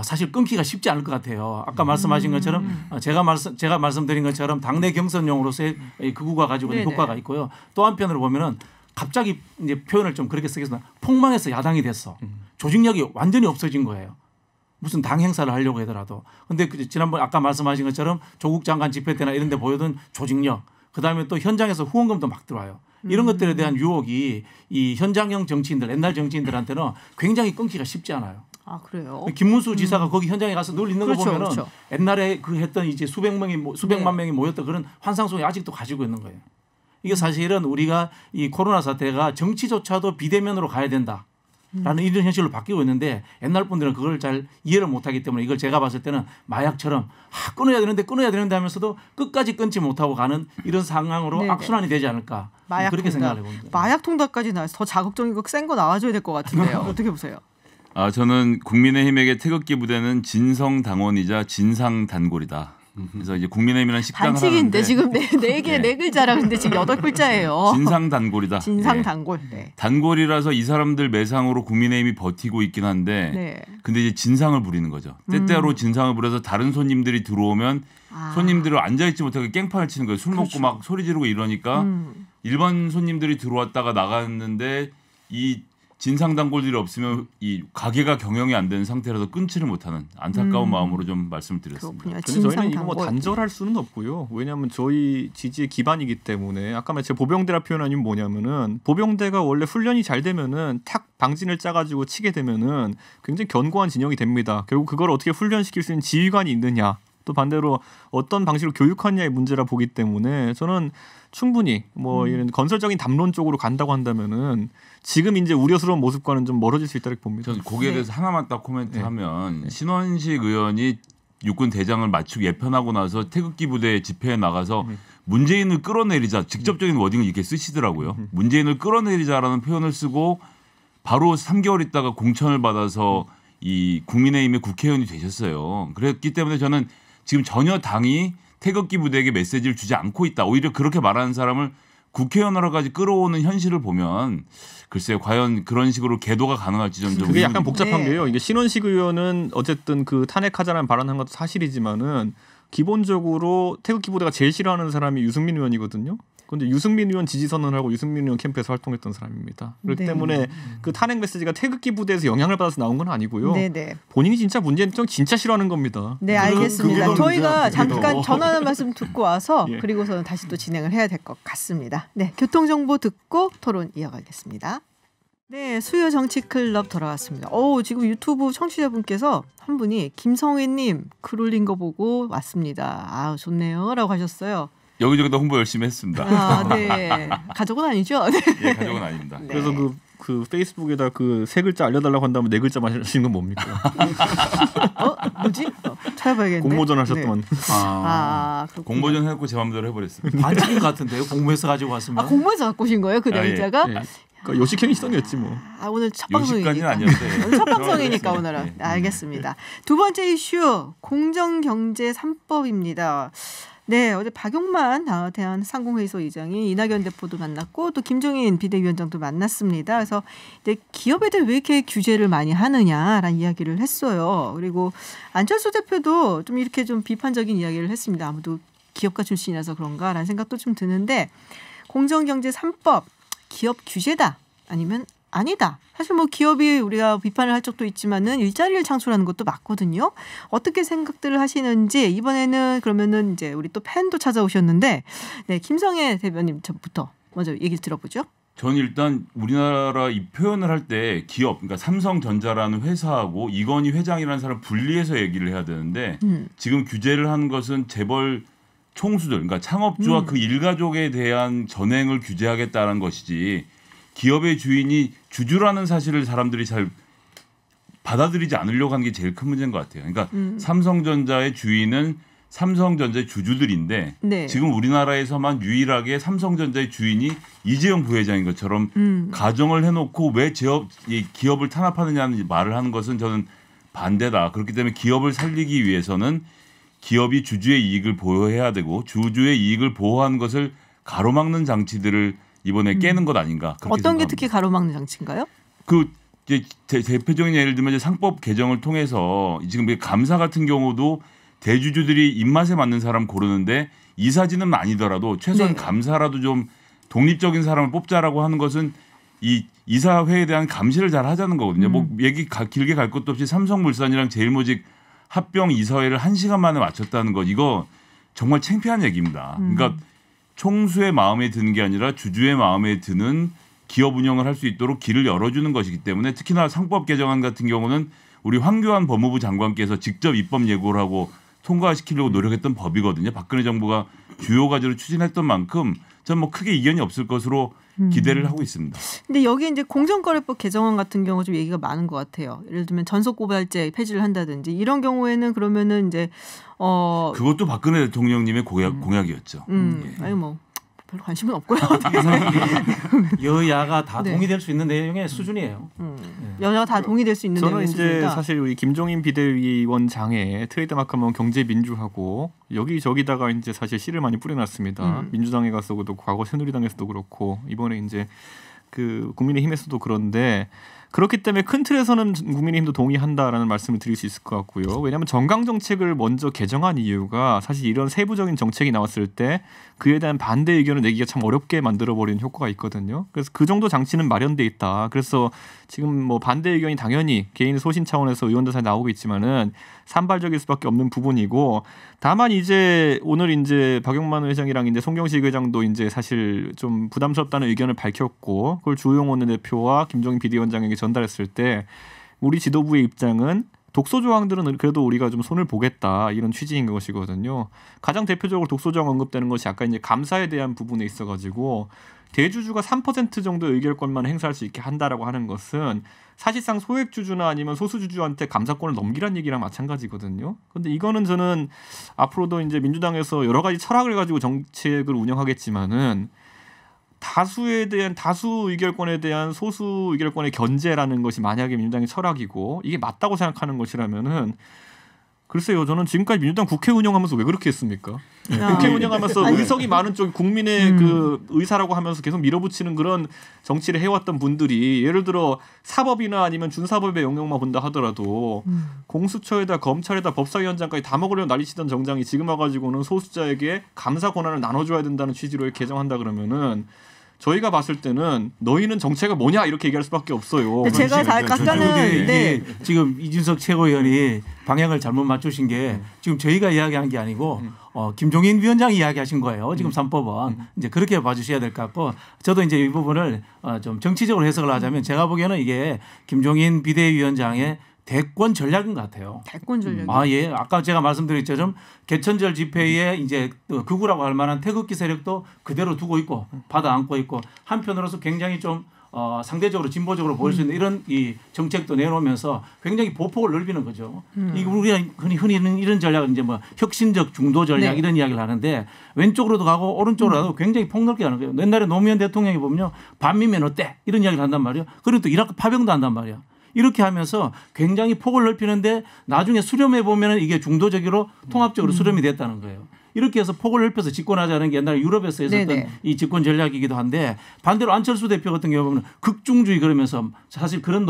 사실 끊기가 쉽지 않을 것 같아요. 아까 말씀하신 것처럼 제가 말씀드린 것처럼 당내 경선용으로서의 극우가 가지고 있는 효과가 있고요. 또 한편으로 보면은 갑자기 이제 표현을 좀 그렇게 쓰겠습니다. 폭망해서 야당이 됐어. 조직력이 완전히 없어진 거예요. 무슨 당 행사를 하려고 하더라도. 근데 지난번 아까 말씀하신 것처럼 조국 장관 집회 때나 이런 데 보여준 조직력. 그다음에 또 현장에서 후원금도 막 들어와요. 이런 것들에 대한 유혹이 이 현장형 정치인들, 옛날 정치인들한테는 굉장히 끊기가 쉽지 않아요. 아 그래요? 김문수 지사가 거기 현장에 가서 늘 있는 그렇죠, 거 보면은 그렇죠. 옛날에 그 했던 이제 수백만 명이 모였던 그런 환상 속에 아직도 가지고 있는 거예요. 이게 사실은 우리가 이 코로나 사태가 정치조차도 비대면으로 가야 된다. 라는 이런 현실로 바뀌고 있는데 옛날 분들은 그걸 잘 이해를 못하기 때문에 이걸 제가 봤을 때는 마약처럼 끊어야 되는데 하면서도 끝까지 끊지 못하고 가는 이런 상황으로 네네. 악순환이 되지 않을까 그렇게 생각을 해봅니다. 마약 통닭까지 나와서 더 자극적이고 센 거 나와줘야 될 것 같은데요. 어떻게 보세요? 저는 국민의힘에게 태극기 부대는 진성당원이자 진상단골이다. 그래서 이제 국민의힘이라는 식당을 반칙인데 지금 네 글자라 근데 지금 8글자예요. 진상단골이다. 진상단골. 네. 단골이라서 이 사람들 매상으로 국민의힘이 버티고 있긴 한데 근데 이제 진상을 부리는 거죠. 때때로 진상을 부려서 다른 손님들이 들어오면 손님들을 앉아있지 못하게 깽판을 치는 거예요. 술 먹고 막 소리 지르고 이러니까 일반 손님들이 들어왔다가 나갔는데 이 진상단골들이 없으면 이 가게가 경영이 안 되는 상태라서 끊지를 못하는 안타까운 마음으로 좀 말씀을 드렸습니다. 그런데 저희는 이거 뭐 단절할 수는 없고요. 왜냐하면 저희 지지의 기반이기 때문에 아까 제가 보병대라 표현하니 뭐냐면은 보병대가 원래 훈련이 잘 되면은 탁 방진을 짜가지고 치게 되면은 굉장히 견고한 진영이 됩니다. 결국 그걸 어떻게 훈련시킬 수 있는 지휘관이 있느냐. 또 반대로 어떤 방식으로 교육하느냐의 문제라 보기 때문에 저는 충분히 뭐 이런 건설적인 담론 쪽으로 간다고 한다면은 지금 이제 우려스러운 모습과는 좀 멀어질 수 있다고 봅니다. 저는 거기에 대해서 하나만 딱 코멘트하면 신원식 의원이 육군 대장을 맞추고 예편하고 나서 태극기 부대 집회에 나가서 문재인을 끌어내리자 직접적인 워딩을 이렇게 쓰시더라고요. 문재인을 끌어내리자라는 표현을 쓰고 바로 3개월 있다가 공천을 받아서 이 국민의힘의 국회의원이 되셨어요. 그랬기 때문에 저는 지금 전혀 당이 태극기 부대에게 메시지를 주지 않고 있다. 오히려 그렇게 말하는 사람을 국회의원으로까지 끌어오는 현실을 보면 글쎄요. 과연 그런 식으로 계도가 가능할지 좀 그게 약간 복잡한 게요. 이게 신원식 의원은 어쨌든 그 탄핵하자라는 발언한 것도 사실이지만은 기본적으로 태극기 부대가 제일 싫어하는 사람이 유승민 의원이거든요. 그런데 유승민 의원 지지 선언하고 유승민 의원 캠프에서 활동했던 사람입니다. 그렇기 때문에 그 탄핵 메시지가 태극기 부대에서 영향을 받아서 나온 건 아니고요. 본인이 진짜 문재인 대통령 진짜 싫어하는 겁니다. 네, 알겠습니다. 저희가 잠깐 전하는 말씀 듣고 와서 그리고서는 다시 또 진행을 해야 될 것 같습니다. 네, 교통정보 듣고 토론 이어가겠습니다. 네, 수요 정치 클럽 돌아왔습니다. 지금 유튜브 청취자분께서 한 분이 김성애님 글 올린 거 보고 왔습니다. 좋네요라고 하셨어요. 여기저기도 홍보 열심히 했습니다. 네. 가족은 아니죠? 네. 예, 가족은 아닙니다. 네. 그래서 그 페이스북에다 그 세 글자 알려달라고 한다면 네 글자만 하시는 건 뭡니까? 뭐지? 찾아봐야겠네. 공모전 하셨더만. 공모전 해갖고 제 마음대로 해버렸습니다. 반칙인 것 같은데요? 공모해서 가지고 왔으면. 공모해서 갖고 오신 거예요? 그 네 글자가? 예. 그러니까 요식행위 시던이었지 뭐. 오늘 첫 방송이니까. 오늘 첫 방송이니까 오늘은. 알겠습니다. 두 번째 이슈 공정경제 3법입니다. 네, 어제 박용만 대한상공회의소 의장이 이낙연 대표도 만났고 또 김종인 비대위원장도 만났습니다. 그래서 이제 기업에 대해 왜 이렇게 규제를 많이 하느냐라는 이야기를 했어요. 그리고 안철수 대표도 좀 이렇게 좀 비판적인 이야기를 했습니다. 아무도 기업가 출신이라서 그런가라는 생각도 좀 드는데 공정경제 3법 기업 규제다 아니면 아니다. 사실 뭐 기업이 우리가 비판을 할 적도 있지만은 일자리를 창출하는 것도 맞거든요. 어떻게 생각들을 하시는지 이번에는 그러면은 이제 우리 또 팬도 찾아오셨는데, 네, 김성애 대변인 저부터 먼저 얘기를 들어보죠. 저는 일단 우리나라 이 표현을 할 때 기업, 그러니까 삼성전자라는 회사하고 이건희 회장이라는 사람 분리해서 얘기를 해야 되는데 지금 규제를 하는 것은 재벌 총수들, 그러니까 창업주와 그 일가족에 대한 전행을 규제하겠다는 것이지 기업의 주인이 주주라는 사실을 사람들이 잘 받아들이지 않으려고 하는 게 제일 큰 문제인 것 같아요. 그러니까 삼성전자의 주인은 삼성전자의 주주들인데 네. 지금 우리나라에서만 유일하게 삼성전자의 주인이 이재용 부회장인 것처럼 가정을 해놓고 왜 기업을 탄압하느냐는 말을 하는 것은 저는 반대다. 그렇기 때문에 기업을 살리기 위해서는 기업이 주주의 이익을 보호해야 되고 주주의 이익을 보호하는 것을 가로막는 장치들을 이번에 깨는 것 아닌가. 어떤 게 특히 가로막는 장치인가요? 그 이제 대표적인 예를 들면 이제 상법 개정을 통해서 지금 감사 같은 경우도 대주주들이 입맛에 맞는 사람 고르는데 이사진은 아니더라도 최소한 네. 감사라도 좀 독립적인 사람을 뽑자라고 하는 것은 이 이사회에 대한 감시를 잘 하자는 거거든요. 뭐 얘기 길게 갈 것도 없이 삼성물산이랑 제일모직 합병 이사회를 1시간 만에 마쳤다는 것, 이거 정말 창피한 얘기입니다. 그러니까 총수의 마음에 드는 게 아니라 주주의 마음에 드는 기업 운영을 할 수 있도록 길을 열어주는 것이기 때문에 특히나 상법 개정안 같은 경우는 우리 황교안 법무부 장관께서 직접 입법 예고를 하고 통과시키려고 노력했던 법이거든요. 박근혜 정부가 주요 과제로 추진했던 만큼 저는 뭐 크게 이견이 없을 것으로 기대를 하고 있습니다. 근데 여기 이제 공정거래법 개정안 같은 경우 좀 얘기가 많은 것 같아요. 예를 들면 전속고발제 폐지를 한다든지 이런 경우에는 그러면은 이제 그것도 박근혜 대통령님의 공약이었죠. 예. 아니 뭐 별로 관심은 없고요. 여야가 다 네. 동의될 수 있는 내용의 수준이에요. 여야가 다 동의될 수 있는 내용의 수준이다. 저는 이제 사실 우리 김종인 비대위원장의 트레이드마크하면 경제민주하고 여기저기다가 이제 사실 씨를 많이 뿌려놨습니다. 민주당에 가서도 과거 새누리당에서도 그렇고 이번에 이제 그 국민의힘에서도 그런데 그렇기 때문에 큰 틀에서는 국민의힘도 동의한다라는 말씀을 드릴 수 있을 것 같고요. 왜냐하면 정강 정책을 먼저 개정한 이유가 사실 이런 세부적인 정책이 나왔을 때 그에 대한 반대 의견을 내기가 참 어렵게 만들어버리는 효과가 있거든요. 그래서 그 정도 장치는 마련돼 있다. 그래서 지금 뭐 반대 의견이 당연히 개인 소신 차원에서 의원들 사이 나오고 있지만은 산발적일 수밖에 없는 부분이고, 다만 이제 오늘 이제 박용만 회장이랑 이제 송경식 회장도 이제 사실 좀 부담스럽다는 의견을 밝혔고 그걸 주호영 원내대표와 김종인 비대위원장에게 전달했을 때 우리 지도부의 입장은 독소 조항들은 그래도 우리가 좀 손을 보겠다 이런 취지인 것이거든요. 가장 대표적으로 독소 조항 언급되는 것이 아까 이제 감사에 대한 부분에 있어가지고 대주주가 3% 정도의 의결권만 행사할 수 있게 한다라고 하는 것은 사실상 소액주주나 아니면 소수주주한테 감사권을 넘기란 얘기랑 마찬가지거든요. 그런데 이거는 저는 앞으로도 이제 민주당에서 여러 가지 철학을 가지고 정책을 운영하겠지만은 다수에 대한 다수 의결권에 대한 소수 의결권의 견제라는 것이 만약에 민주당의 철학이고 이게 맞다고 생각하는 것이라면은 글쎄요, 저는 지금까지 민주당 국회 운영하면서 왜 그렇게 했습니까? 국회 운영하면서 의석이 많은 쪽 국민의 그 의사라고 하면서 계속 밀어붙이는 그런 정치를 해왔던 분들이 예를 들어 사법이나 아니면 준사법의 영역만 본다 하더라도 공수처에다 검찰에다 법사위원장까지 다 먹으려고 난리치던 정장이 지금 와가지고는 소수자에게 감사 권한을 나눠줘야 된다는 취지로 개정한다 그러면은 저희가 봤을 때는 너희는 정체가 뭐냐 이렇게 얘기할 수밖에 없어요. 제가 아까는 네. 지금 이준석 최고위원이 방향을 잘못 맞추신 게 지금 저희가 이야기한 게 아니고 김종인 위원장이 이야기하신 거예요. 지금 3법은 이제 그렇게 봐주셔야 될 것 같고 저도 이제 이 부분을 좀 정치적으로 해석을 하자면 제가 보기에는 이게 김종인 비대위원장의 대권 전략인 것 같아요. 대권 전략. 예. 아까 제가 말씀드렸죠. 개천절 집회에 이제 극우라고 할 만한 태극기 세력도 그대로 두고 있고 받아 안고 있고 한편으로서 굉장히 좀 상대적으로 진보적으로 보일 수 있는 이런 이 정책도 내놓으면서 굉장히 보폭을 넓히는 거죠. 이 우리가 흔히 이런 전략은 이제 뭐 혁신적 중도 전략 네. 이런 이야기를 하는데 왼쪽으로도 가고 오른쪽으로 가도 굉장히 폭넓게 하는 거예요. 옛날에 노무현 대통령이 보면요. 반미면 어때? 이런 이야기를 한단 말이에요. 그리고 또 이라크 파병도 한단 말이에요. 이렇게 하면서 굉장히 폭을 넓히는데 나중에 수렴해 보면 이게 중도적으로 통합적으로 수렴이 됐다는 거예요. 이렇게 해서 폭을 넓혀서 집권하자는 게 옛날에 유럽에서 했었던 네네. 이 집권 전략이기도 한데 반대로 안철수 대표 같은 경우 보면 극중주의 그러면서 사실 그런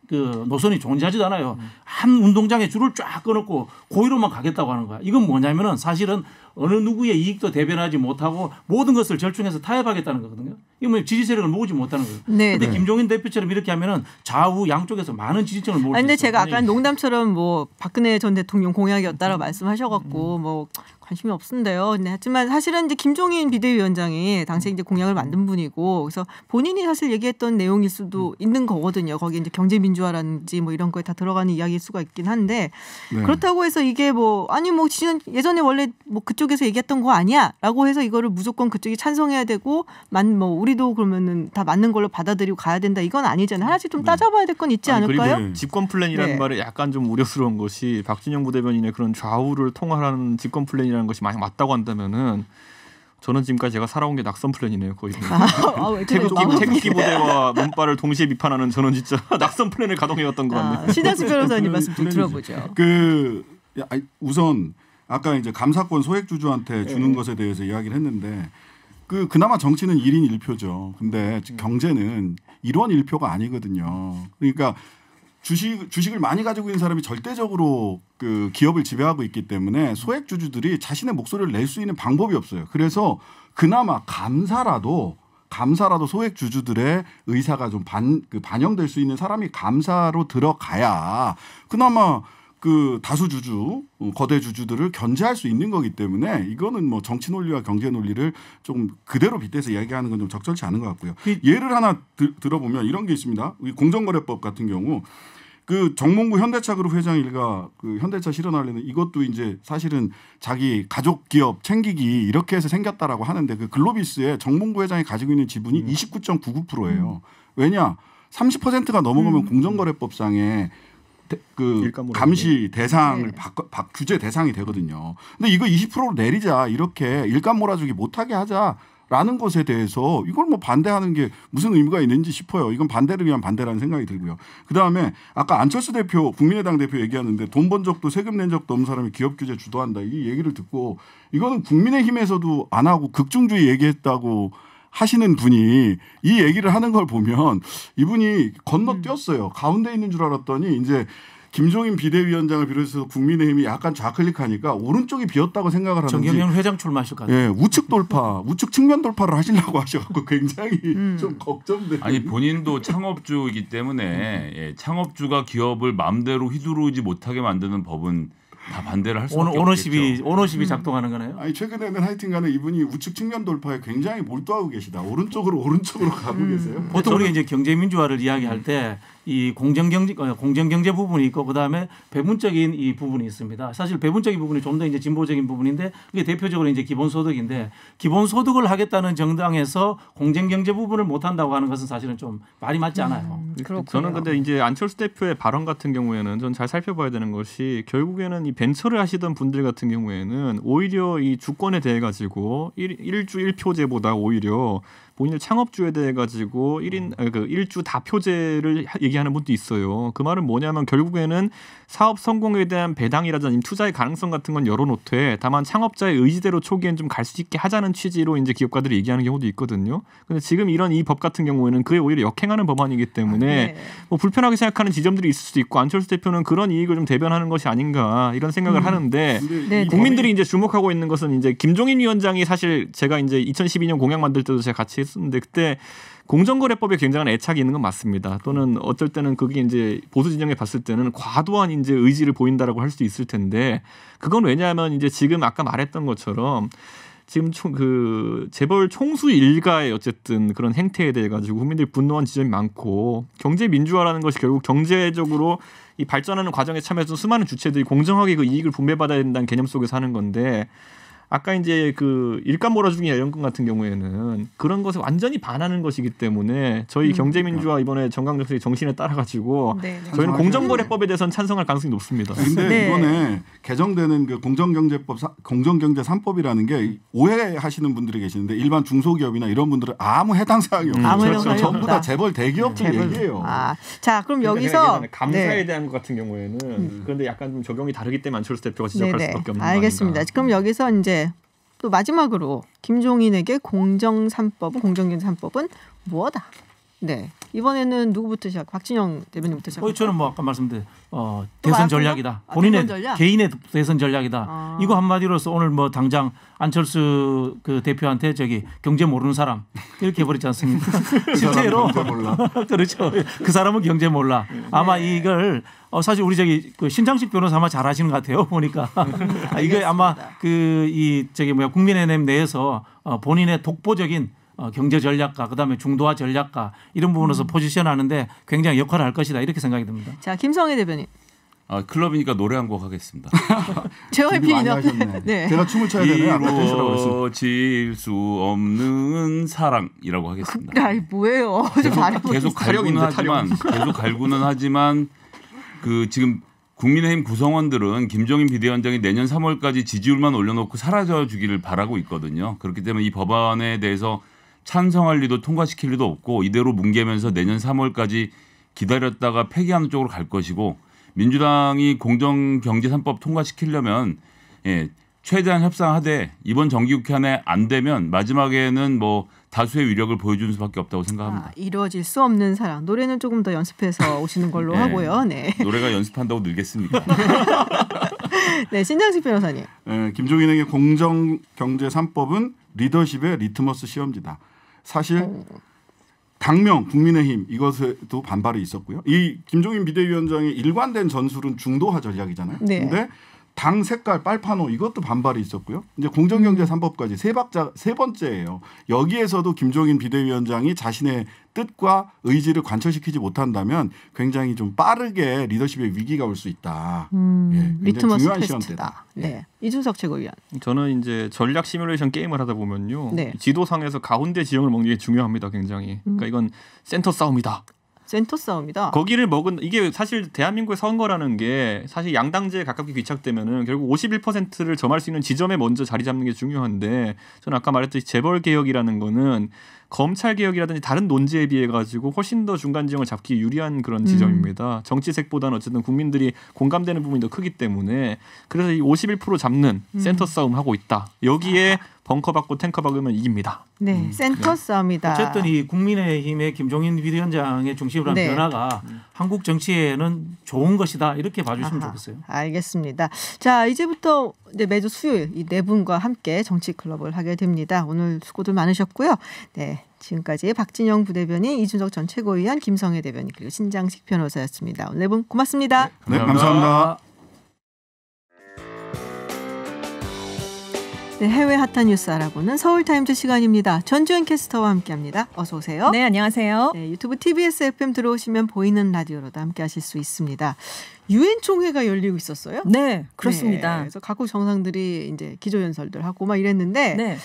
그 노선이 존재하지도 않아요. 한 운동장에 줄을 쫙 끊었고 고의로만 가겠다고 하는 거야. 이건 뭐냐면은 사실은 어느 누구의 이익도 대변하지 못하고 모든 것을 절충해서 타협하겠다는 거거든요. 이거 뭐 지지 세력을 모으지 못하는 거예요. 그런데 김종인 대표처럼 이렇게 하면은 좌우 양쪽에서 많은 지지층을 모을 수 있어요. 근데 제가 아까 농담처럼 뭐 박근혜 전 대통령 공약이었다라고 말씀하셔갖고 뭐 관심이 없은데요. 근데 하지만 사실은 이제 김종인 비대위원장이 당시에 이제 공약을 만든 분이고 그래서 본인이 사실 얘기했던 내용일 수도 있는 거거든요. 거기 이제 경제민주화라든지 뭐 이런 거에 다 들어가는 이야기일 수가 있긴 한데 그렇다고 해서 이게 뭐 아니 뭐 예전에 원래 뭐 그쪽에서 얘기했던 거 아니야라고 해서 이거를 무조건 그쪽이 찬성해야 되고 뭐 우리도 그러면은 다 맞는 걸로 받아들이고 가야 된다 이건 아니잖아요. 하나씩 좀 따져봐야 될 건 있지 않을까요? 그리고 집권 플랜이라는 말에 약간 좀 우려스러운 것이 박진영 부대변인의 그런 좌우를 통할하는 집권 플랜이 라는 것이 만약 맞다고 한다면은 저는 지금까지 제가 살아온 게 낙선 플랜이네요 거의. 태극기 부대와 문바를 동시에 비판하는 저는 진짜 낙선 플랜을 가동해왔던 것 같네요. 신한수 변호사님 말씀 좀 들어보죠. 우선 아까 이제 감사권 소액주주한테 주는 것에 대해서 이야기를 했는데 그나마 정치는 1인 1표죠. 근데 경제는 1원 1표가 아니거든요. 그러니까 주식을 많이 가지고 있는 사람이 절대적으로 그 기업을 지배하고 있기 때문에 소액 주주들이 자신의 목소리를 낼 수 있는 방법이 없어요. 그래서 그나마 감사라도 소액 주주들의 의사가 좀 반영될 수 있는 사람이 감사로 들어가야 그나마 그 다수 주주, 거대 주주들을 견제할 수 있는 거기 때문에 이거는 뭐 정치 논리와 경제 논리를 좀 그대로 빗대서 이야기하는 건 좀 적절치 않은 것 같고요. 예를 하나 들어보면 이런 게 있습니다. 공정거래법 같은 경우 그 정몽구 현대차그룹 회장 일가 그 현대차 실현하려는 이것도 이제 사실은 자기 가족 기업 챙기기 이렇게 해서 생겼다라고 하는데 그 글로비스의 정몽구 회장이 가지고 있는 지분이 29.99%예요. 왜냐? 30%가 넘어가면 공정거래법상에 그 감시 대상을 규제 대상이 되거든요. 근데 이거 20%로 내리자 이렇게 일감 몰아주기 못하게 하자라는 것에 대해서 이걸 뭐 반대하는 게 무슨 의미가 있는지 싶어요. 이건 반대를 위한 반대라는 생각이 들고요. 그다음에 아까 안철수 대표 국민의당 대표 얘기하는데 돈 번 적도 세금 낸 적도 없는 사람이 기업 규제 주도한다. 이 얘기를 듣고 이거는 국민의힘에서도 안 하고 극중주의 얘기했다고 하시는 분이 이 얘기를 하는 걸 보면 이분이 건너뛰었어요. 가운데 있는 줄 알았더니 이제 김종인 비대위원장을 비롯해서 국민의힘이 약간 좌클릭하니까 오른쪽이 비었다고 생각을 하는지 정경련 회장 출마하실 것 같아요. 예, 우측 돌파, 우측 측면 돌파를 하시려고 하셔갖고 굉장히 좀 걱정돼요. 아니 본인도 창업주이기 때문에 창업주가 기업을 마음대로 휘두르지 못하게 만드는 법은 다 반대를 할 수밖에 없겠죠. 오너십이 작동하는 거네요. 아니 최근에는 하여튼간에 이분이 우측 측면 돌파에 굉장히 몰두하고 계시다. 오른쪽으로 가고 계세요. 보통 우리가 이제 경제민주화를 이야기할 때 이 공정경제 부분이 있고 그다음에 배분적인 이 부분이 있습니다. 사실 배분적인 부분이 좀 더 이제 진보적인 부분인데 그게 대표적으로 이제 기본소득인데 기본소득을 하겠다는 정당에서 공정경제 부분을 못 한다고 하는 것은 사실은 좀 말이 맞지 않아요. 저는 근데 이제 안철수 대표의 발언 같은 경우에는 전 잘 살펴봐야 되는 것이 결국에는 이 벤처를 하시던 분들 같은 경우에는 오히려 이 주권에 대해 가지고 일주 1표제보다 오히려 본인의 창업주에 대해 가지고 1주 다표제를 얘기하는 분도 있어요. 그 말은 뭐냐면 결국에는 사업 성공에 대한 배당이라든지 투자의 가능성 같은 건 열어놓되 다만 창업자의 의지대로 초기엔 좀 갈 수 있게 하자는 취지로 이제 기업가들이 얘기하는 경우도 있거든요. 근데 지금 이런 이 법 같은 경우에는 그에 오히려 역행하는 법안이기 때문에 뭐 불편하게 생각하는 지점들이 있을 수도 있고 안철수 대표는 그런 이익을 좀 대변하는 것이 아닌가 이런 생각을 하는데 국민들이 이제 주목하고 있는 것은 이제 김종인 위원장이 사실 제가 이제 2012년 공약 만들 때도 제가 같이 했었는데 그때 공정거래법에 굉장한 애착이 있는 건 맞습니다. 또는 어쩔 때는 그게 이제 보수 진영에 봤을 때는 과도한 이제 의지를 보인다라고 할 수 있을 텐데 그건 왜냐하면 이제 지금 아까 말했던 것처럼 지금 그 재벌 총수 일가의 어쨌든 그런 행태에 대해 가지고 국민들이 분노한 지점이 많고 경제 민주화라는 것이 결국 경제적으로 이 발전하는 과정에 참여해서 수많은 주체들이 공정하게 그 이익을 분배받아야 된다는 개념 속에서 하는 건데 아까 이제 그 일감 몰아주기 연금 같은 경우에는 그런 것에 완전히 반하는 것이기 때문에 저희 경제민주화 이번에 정강정책의 정신에 따라가지고 저희는 공정거래법에 대해서는 찬성할 가능성이 높습니다. 그런데 이번에 개정되는 그 공정경제법, 공정경제 3법이라는 게 오해하시는 분들이 계시는데 일반 중소기업이나 이런 분들은 아무 해당 사항이 없어요. 전부 다 재벌 대기업들 얘기예요. 자, 그럼 여기서 감사에 대한 것 같은 경우에는 그런데 약간 좀 적용이 다르기 때문에 안철수 대표가 지적할 수밖에 없는 거 알겠습니다. 아닌가. 그럼 여기서 이제 또 마지막으로 김종인에게 공정 3법은 공정경제 3법은 무엇다? 네. 이번에는 누구부터 시작? 박진영 대변인부터 시작. 저는 뭐 아까 말씀드린 대선 전략이다. 본인의 전략? 개인의 대선 전략이다. 이거 한마디로서 오늘 뭐 당장 안철수 그 대표한테 저기 경제 모르는 사람 이렇게 해버렸지 않습니까? 실제로 경제 몰라. 그렇죠. 그 사람은 경제 몰라. 아마 이걸 사실 우리 저기 그 신장식 변호사 아마 잘하시는 것 같아요. 보니까 이게 아마 그 이 저기 뭐야 국민의힘 내에서 본인의 독보적인 경제 전략가, 그다음에 중도화 전략가 이런 부분에서 포지션하는데 굉장히 역할을 할 것이다 이렇게 생각이 듭니다. 자, 김성애 대변인. 클럽이니까 노래 한 곡 하겠습니다. JYP는 네. 제가 춤을 춰야 되나요? 이루어질 수 없는 사랑이라고 하겠습니다. 아이 뭐예요? 계속 갈구는 하지만 그 지금 국민의힘 구성원들은 김종인 비대위원장이 내년 3월까지 지지율만 올려놓고 사라져 주기를 바라고 있거든요. 그렇기 때문에 이 법안에 대해서 찬성할 리도 통과시킬 리도 없고 이대로 뭉개면서 내년 3월까지 기다렸다가 폐기하는 쪽으로 갈 것이고 민주당이 공정경제 3법 통과시키려면 최대한 협상하되 이번 정기국회 안에 안 되면 마지막에는 뭐 다수의 위력을 보여주는 수밖에 없다고 생각합니다. 이루어질 수 없는 사랑. 노래는 조금 더 연습해서 오시는 걸로 하고요. 네. 노래가 연습한다고 늘겠습니까? 네, 신장식 변호사님. 네, 김종인에게 공정경제 3법은 리더십의 리트머스 시험지다. 사실 당명 국민의힘 이것에도 반발이 있었고요. 이 김종인 비대위원장의 일관된 전술은 중도화 전략이잖아요. 그런데 네. 당 색깔 빨판호 이것도 반발이 있었고요. 이제 공정경제 3법까지 세 번째예요. 여기에서도 김종인 비대위원장이 자신의 뜻과 의지를 관철시키지 못한다면 굉장히 좀 빠르게 리더십의 위기가 올 수 있다. 리트머스 테스트다. 네. 이준석 최고위원. 저는 이제 전략 시뮬레이션 게임을 하다 보면요. 네. 지도상에서 가운데 지형을 먹는 게 중요합니다. 굉장히. 그러니까 이건 센터 싸움이다. 센터 싸움이다. 거기를 먹은 이게 사실 대한민국의 선거라는 게 사실 양당제에 가깝게 귀착되면은 결국 51%를 점할 수 있는 지점에 먼저 자리 잡는 게 중요한데 저는 아까 말했듯이 재벌 개혁이라는 거는 검찰 개혁이라든지 다른 논제에 비해 가지고 훨씬 더 중간 지형을 잡기 유리한 그런 지점입니다. 정치색보다는 어쨌든 국민들이 공감되는 부분이 더 크기 때문에 그래서 이 51% 잡는 센터 싸움 하고 있다. 여기에 벙커 받고 탱커 박으면 이깁니다. 네, 센터 싸움이다. 어쨌든 이 국민의힘의 김종인 비대위원장의 중심으로 한 변화가 한국 정치에는 좋은 것이다 이렇게 봐주시면 좋겠어요. 알겠습니다. 자, 이제부터 매주 수요일 이 네 분과 함께 정치클럽을 하게 됩니다. 오늘 수고들 많으셨고요. 네, 지금까지 박진영 부대변인, 이준석 전 최고위원, 김성애 대변인 그리고 신장식 변호사였습니다. 오늘 네 분 고맙습니다. 네, 감사합니다. 네, 해외 핫한 뉴스 알아보는 서울타임즈 시간입니다. 전주현 캐스터와 함께합니다. 어서 오세요. 네, 안녕하세요. 네, 유튜브 TBS FM 들어오시면 보이는 라디오로도 함께하실 수 있습니다. 유엔 총회가 열리고 있었어요? 네, 그렇습니다. 네, 그래서 각국 정상들이 이제 기조연설들 하고 막 이랬는데. 네.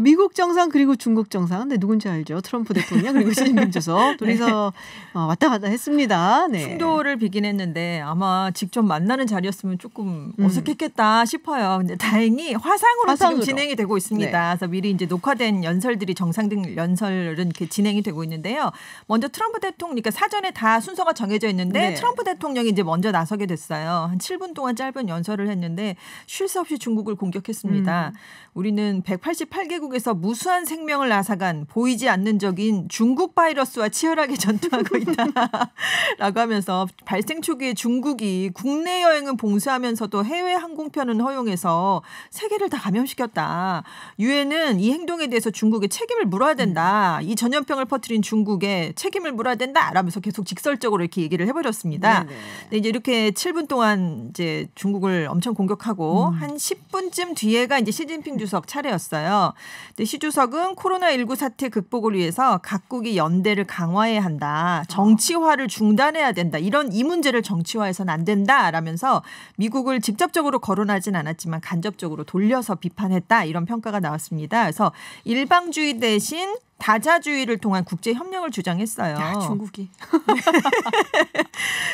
미국 정상 그리고 중국 정상, 근데 누군지 알죠? 트럼프 대통령 그리고 시진핑 주석 둘이서 왔다 갔다 했습니다. 네. 충돌을 빚긴 했는데 아마 직접 만나는 자리였으면 조금 어색했겠다 싶어요. 근데 다행히 화상으로 지금 진행이 되고 있습니다. 네. 그래서 미리 이제 녹화된 연설들이 정상들 연설은 이렇게 진행이 되고 있는데요. 먼저 트럼프 대통령, 그러니까 사전에 다 순서가 정해져 있는데 트럼프 대통령이 이제 먼저 나서게 됐어요. 한 7분 동안 짧은 연설을 했는데 쉴 새 없이 중국을 공격했습니다. 우리는 188개국에서 무수한 생명을 앗아간 보이지 않는 적인 중국 바이러스와 치열하게 전투하고 있다라고 하면서 발생 초기에 중국이 국내 여행은 봉쇄하면서도 해외 항공편은 허용해서 세계를 다 감염시켰다. 유엔은 이 행동에 대해서 중국에 책임을 물어야 된다. 이 전염병을 퍼뜨린 중국에 책임을 물어야 된다. 라면서 계속 직설적으로 이렇게 얘기를 해버렸습니다. 근데 이제 이렇게 7분 동안 이제 중국을 엄청 공격하고 한 10분쯤 뒤에가 이제 시진핑 주석 차례였어요. 근데 시 주석은 코로나19 사태 극복을 위해서 각국이 연대를 강화해야 한다. 정치화를 중단해야 된다. 이 문제를 정치화해서는 안 된다라면서 미국을 직접적으로 거론하진 않았지만 간접적으로 돌려서 비판했다. 이런 평가가 나왔습니다. 그래서 일방주의 대신 다자주의를 통한 국제 협력을 주장했어요. 야, 중국이.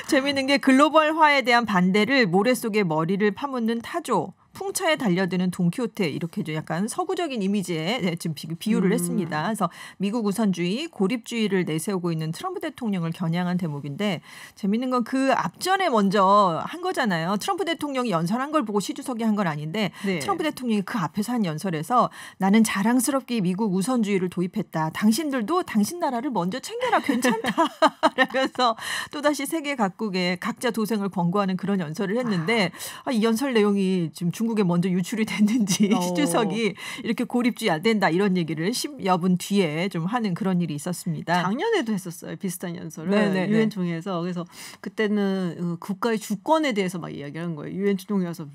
재미있는 게 글로벌화에 대한 반대를 모래 속에 머리를 파묻는 타조. 풍차에 달려드는 돈키호테 이렇게 좀 약간 서구적인 이미지에 지금 비유를 했습니다. 그래서 미국 우선주의, 고립주의를 내세우고 있는 트럼프 대통령을 겨냥한 대목인데 재밌는 건 그 앞전에 먼저 한 거잖아요. 트럼프 대통령이 연설한 걸 보고 시 주석이 한 건 아닌데 네. 트럼프 대통령이 그 앞에서 한 연설에서 나는 자랑스럽게 미국 우선주의를 도입했다. 당신들도 당신 나라를 먼저 챙겨라. 괜찮다. 라면서 또다시 세계 각국에 각자 도생을 권고하는 그런 연설을 했는데 이 연설 내용이 지금 중국에 먼저 유출이 됐는지 시 주석이 이렇게 고립주의 안 된다 이런 얘기를 10여 분 뒤에 좀 하는 그런 일이 있었습니다. 작년에도 했었어요. 비슷한 연설을 유엔 총회에서. 그래서 그때는 국가의 주권에 대해서 막 이야기하는 거예요. 유엔 총회에서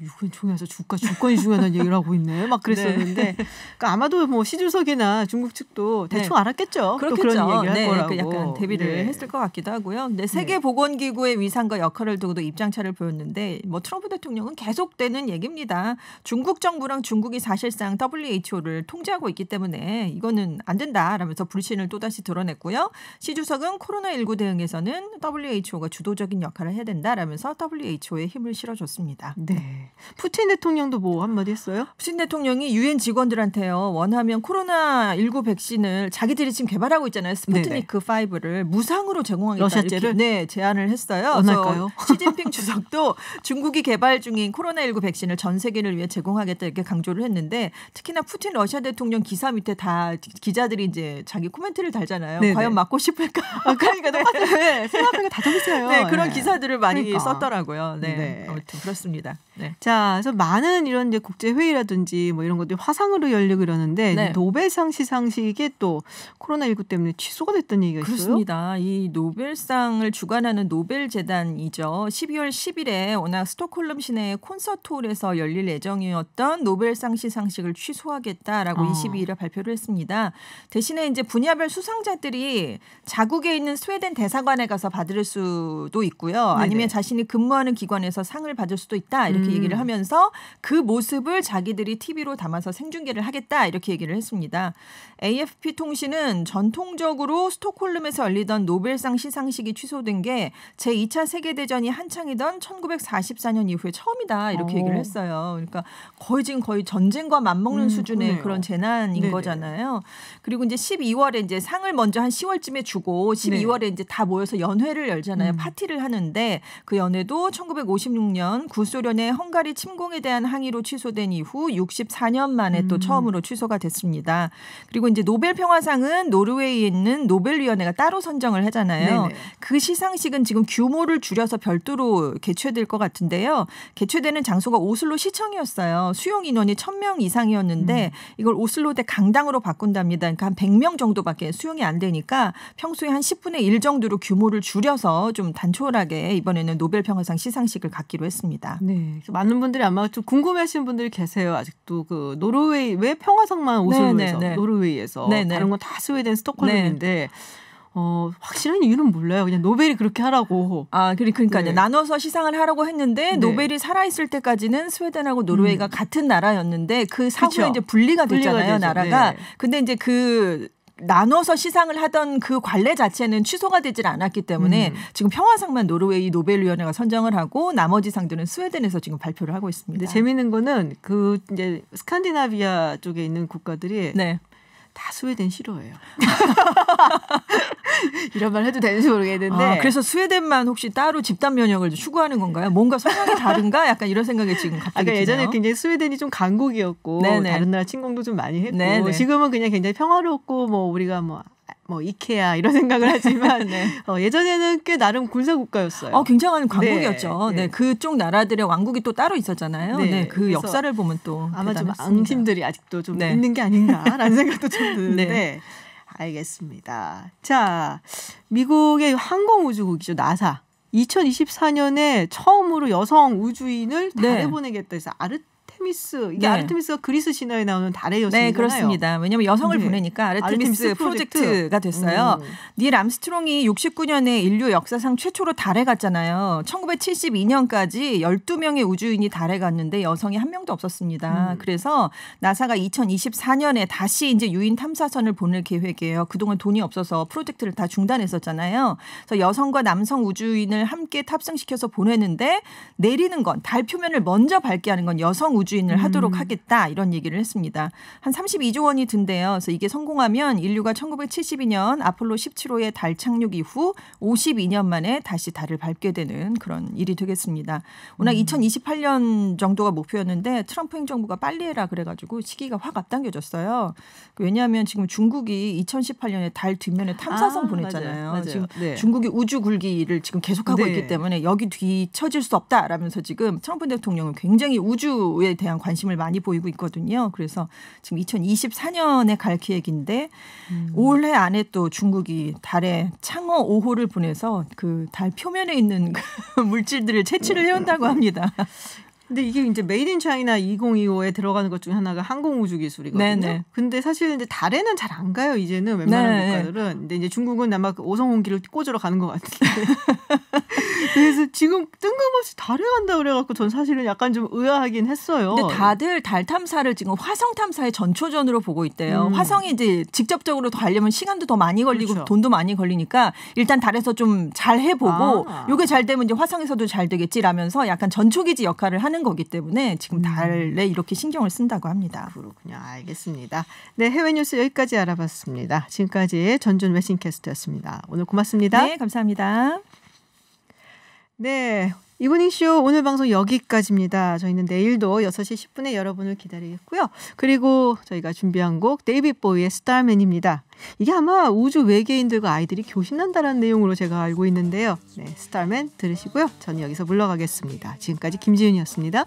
주권이 중요하다는 얘기를 하고 있네. 막 그랬었는데 그러니까 아마도 뭐 시 주석이나 중국 측도 대충 알았겠죠. 그렇겠죠. 그런 얘기를 할 거라고. 약간 대비를 했을 것 같기도 하고요. 근데 세계보건기구의 위상과 역할을 두고도 입장차를 보였는데 뭐 트럼프 대통령은 계속되는 얘기입니다. 중국 정부랑 중국이 사실상 WHO를 통제하고 있기 때문에 이거는 안 된다라면서 불신을 또다시 드러냈고요. 시 주석은 코로나19 대응에서는 WHO가 주도적인 역할을 해야 된다라면서 WHO에 힘을 실어줬습니다. 네. 푸틴 대통령도 뭐 한마디 했어요? 푸틴 대통령이 유엔 직원들한테요. 원하면 코로나19 백신을 자기들이 지금 개발하고 있잖아요. 스푸트니크 5를 무상으로 제공하겠다. 러시아제를? 제안을 했어요. 원할까요? 시진핑 주석도 중국이 개발 중인 코로나19 백신을 전 세계를 위해 제공하겠다 이렇게 강조를 했는데 특히나 푸틴 러시아 대통령 기사 밑에 다 기자들이 이제 자기 코멘트를 달잖아요. 네네. 과연 맞고 싶을까? 그러니까 똑같아요. 생각하니까 다 저기 있어요. 네, 그런 기사들을 많이 썼더라고요. 네. 아무튼 그렇습니다. 네. 자, 그래서 많은 이런 이제 국제 회의라든지 뭐 이런 것들이 화상으로 열리고 이러는데 노벨상 시상식이 또 코로나19 때문에 취소가 됐던 얘기가 있어요. 그렇습니다. 이 노벨상을 주관하는 노벨재단이죠. 12월 10일에 워낙 스톡홀름 시내의 콘서트홀에서 열릴 예정이었던 노벨상 시상식을 취소하겠다라고 22일에 발표를 했습니다. 대신에 이제 분야별 수상자들이 자국에 있는 스웨덴 대사관에 가서 받을 수도 있고요. 아니면 자신이 근무하는 기관에서 상을 받을 수도 있다. 이렇게 얘기를 하면서 그 모습을 자기들이 TV로 담아서 생중계를 하겠다. 이렇게 얘기를 했습니다. AFP 통신은 전통적으로 스톡홀름에서 열리던 노벨상 시상식이 취소된 게 제2차 세계대전이 한창이던 1944년 이후에 처음이다. 이렇게 얘기를 했어요. 그러니까 거의 전쟁과 맞먹는 수준의 그런 재난인 거잖아요. 그리고 이제 12월에 이제 상을 먼저 한 10월쯤에 주고 12월에 이제 다 모여서 연회를 열잖아요. 파티를 하는데 그 연회도 1956년 구소련의 헝가리 침공에 대한 항의로 취소된 이후 64년 만에 또 처음으로 취소가 됐습니다. 그리고 이제 노벨 평화상은 노르웨이에 있는 노벨위원회가 따로 선정을 하잖아요. 그 시상식은 지금 규모를 줄여서 별도로 개최될 것 같은데요. 개최되는 장소가 오슬로 시청이었어요. 수용 인원이 1,000명 이상이었는데 이걸 오슬로대 강당으로 바꾼답니다. 그러니까 한 100명 정도밖에 수용이 안 되니까 평소에 한 10분의 1 정도로 규모를 줄여서 좀 단촐하게 이번에는 노벨 평화상 시상식을 갖기로 했습니다. 네, 많은 분들이 아마 좀 궁금해하시는 분들이 계세요. 아직도 그 노르웨이 왜 평화상만 오슬로에서 노르웨이에서 다른 건 다 스웨덴 스톡홀름인데 확실한 이유는 몰라요. 그냥 노벨이 그렇게 하라고. 그러니까 나눠서 시상을 하라고 했는데 노벨이 살아있을 때까지는 스웨덴하고 노르웨이가 같은 나라였는데 그 사후에 이제 분리가 됐잖아요. 나라가. 근데 이제 그 나눠서 시상을 하던 그 관례 자체는 취소가 되질 않았기 때문에 지금 평화상만 노르웨이 노벨위원회가 선정을 하고 나머지 상들은 스웨덴에서 지금 발표를 하고 있습니다. 근데 재미있는 거는 그 이제 스칸디나비아 쪽에 있는 국가들이 다 스웨덴 싫어해요. 이런 말 해도 되는지 모르겠는데. 그래서 스웨덴만 혹시 따로 집단 면역을 추구하는 건가요? 뭔가 성향이 다른가? 약간 이런 생각이 지금 갑자기 드네요. 예전에 굉장히 스웨덴이 좀 강국이었고 다른 나라 침공도 좀 많이 했고 지금은 그냥 굉장히 평화롭고 뭐 우리가 뭐 이케아 이런 생각을 하지만 예전에는 꽤 나름 군사 국가였어요. 굉장한 강국이었죠. 그쪽 나라들의 왕국이 또 따로 있었잖아요. 그 역사를 보면 또 아마 좀 앙심들이 아직도 좀 있는 게 아닌가라는 생각도 좀 드는데 알겠습니다. 자, 미국의 항공우주국이죠. 나사. 2024년에 처음으로 여성 우주인을 달에 보내겠다 해서 이게 아르테미스가 그리스 신화에 나오는 달의 여신이잖아요. 네, 그렇습니다. 왜냐하면 여성을 보내니까 아르테미스 프로젝트가 됐어요. 닐 암스트롱이 69년에 인류 역사상 최초로 달에 갔잖아요. 1972년까지 12명의 우주인이 달에 갔는데 여성이 한 명도 없었습니다. 그래서 나사가 2024년에 다시 이제 유인 탐사선을 보낼 계획이에요. 그동안 돈이 없어서 프로젝트를 다 중단했었잖아요. 그래서 여성과 남성 우주인을 함께 탑승시켜서 보내는데 내리는 건 달 표면을 먼저 밟게 하는 건 여성 우주인을 하도록 하겠다 이런 얘기를 했습니다. 한 32조 원이 든대요. 그래서 이게 성공하면 인류가 1972년 아폴로 17호의 달 착륙 이후 52년 만에 다시 달을 밟게 되는 그런 일이 되겠습니다. 워낙 2028년 정도가 목표였는데 트럼프 행정부가 빨리 해라 그래가지고 시기가 확 앞당겨졌어요. 왜냐하면 지금 중국이 2018년에 달 뒷면에 탐사선 보냈잖아요. 맞아요. 지금 네. 중국이 우주 굴기를 지금 계속하고 네. 있기 때문에 여기 뒤처질 수 없다라면서 지금 트럼프 대통령은 굉장히 우주에 대한 관심을 많이 보이고 있거든요. 그래서 지금 2024년에 갈 계획인데 올해 안에 또 중국이 달에 창어 5호를 보내서 그 달 표면에 있는 물질들을 채취를 해온다고 합니다. 근데 이게 이제 메이드 인 차이나 2025에 들어가는 것 중에 하나가 항공우주 기술이거든요. 네네. 근데 사실 이제 달에는 잘 안 가요. 이제는 웬만한 네. 국가들은. 근데 이제 중국은 아마 그 오성홍기를 꽂으러 가는 것 같은데. 그래서 지금 뜬금없이 달에 간다 그래갖고 전 사실은 약간 좀 의아하긴 했어요. 근데 다들 달 탐사를 지금 화성 탐사의 전초전으로 보고 있대요. 화성이 이제 직접적으로 가려면 시간도 더 많이 걸리고 그렇죠. 돈도 많이 걸리니까 일단 달에서 좀 잘 해보고 요게 잘 되면 이제 화성에서도 잘 되겠지라면서 약간 전초기지 역할을 하는 거기 때문에 지금 달에 이렇게 신경을 쓴다고 합니다. 그렇군요. 알겠습니다. 네, 해외 뉴스 여기까지 알아봤습니다. 지금까지 전준 웨싱캐스트였습니다. 오늘 고맙습니다. 네, 감사합니다. 네, 이브닝쇼 오늘 방송 여기까지입니다. 저희는 내일도 6시 10분에 여러분을 기다리겠고요. 그리고 저희가 준비한 곡 데이빗 보이의 스타맨입니다. 이게 아마 우주 외계인들과 아이들이 교신한다는 내용으로 제가 알고 있는데요. 네, 스타맨 들으시고요. 저는 여기서 물러가겠습니다. 지금까지 김지윤이었습니다.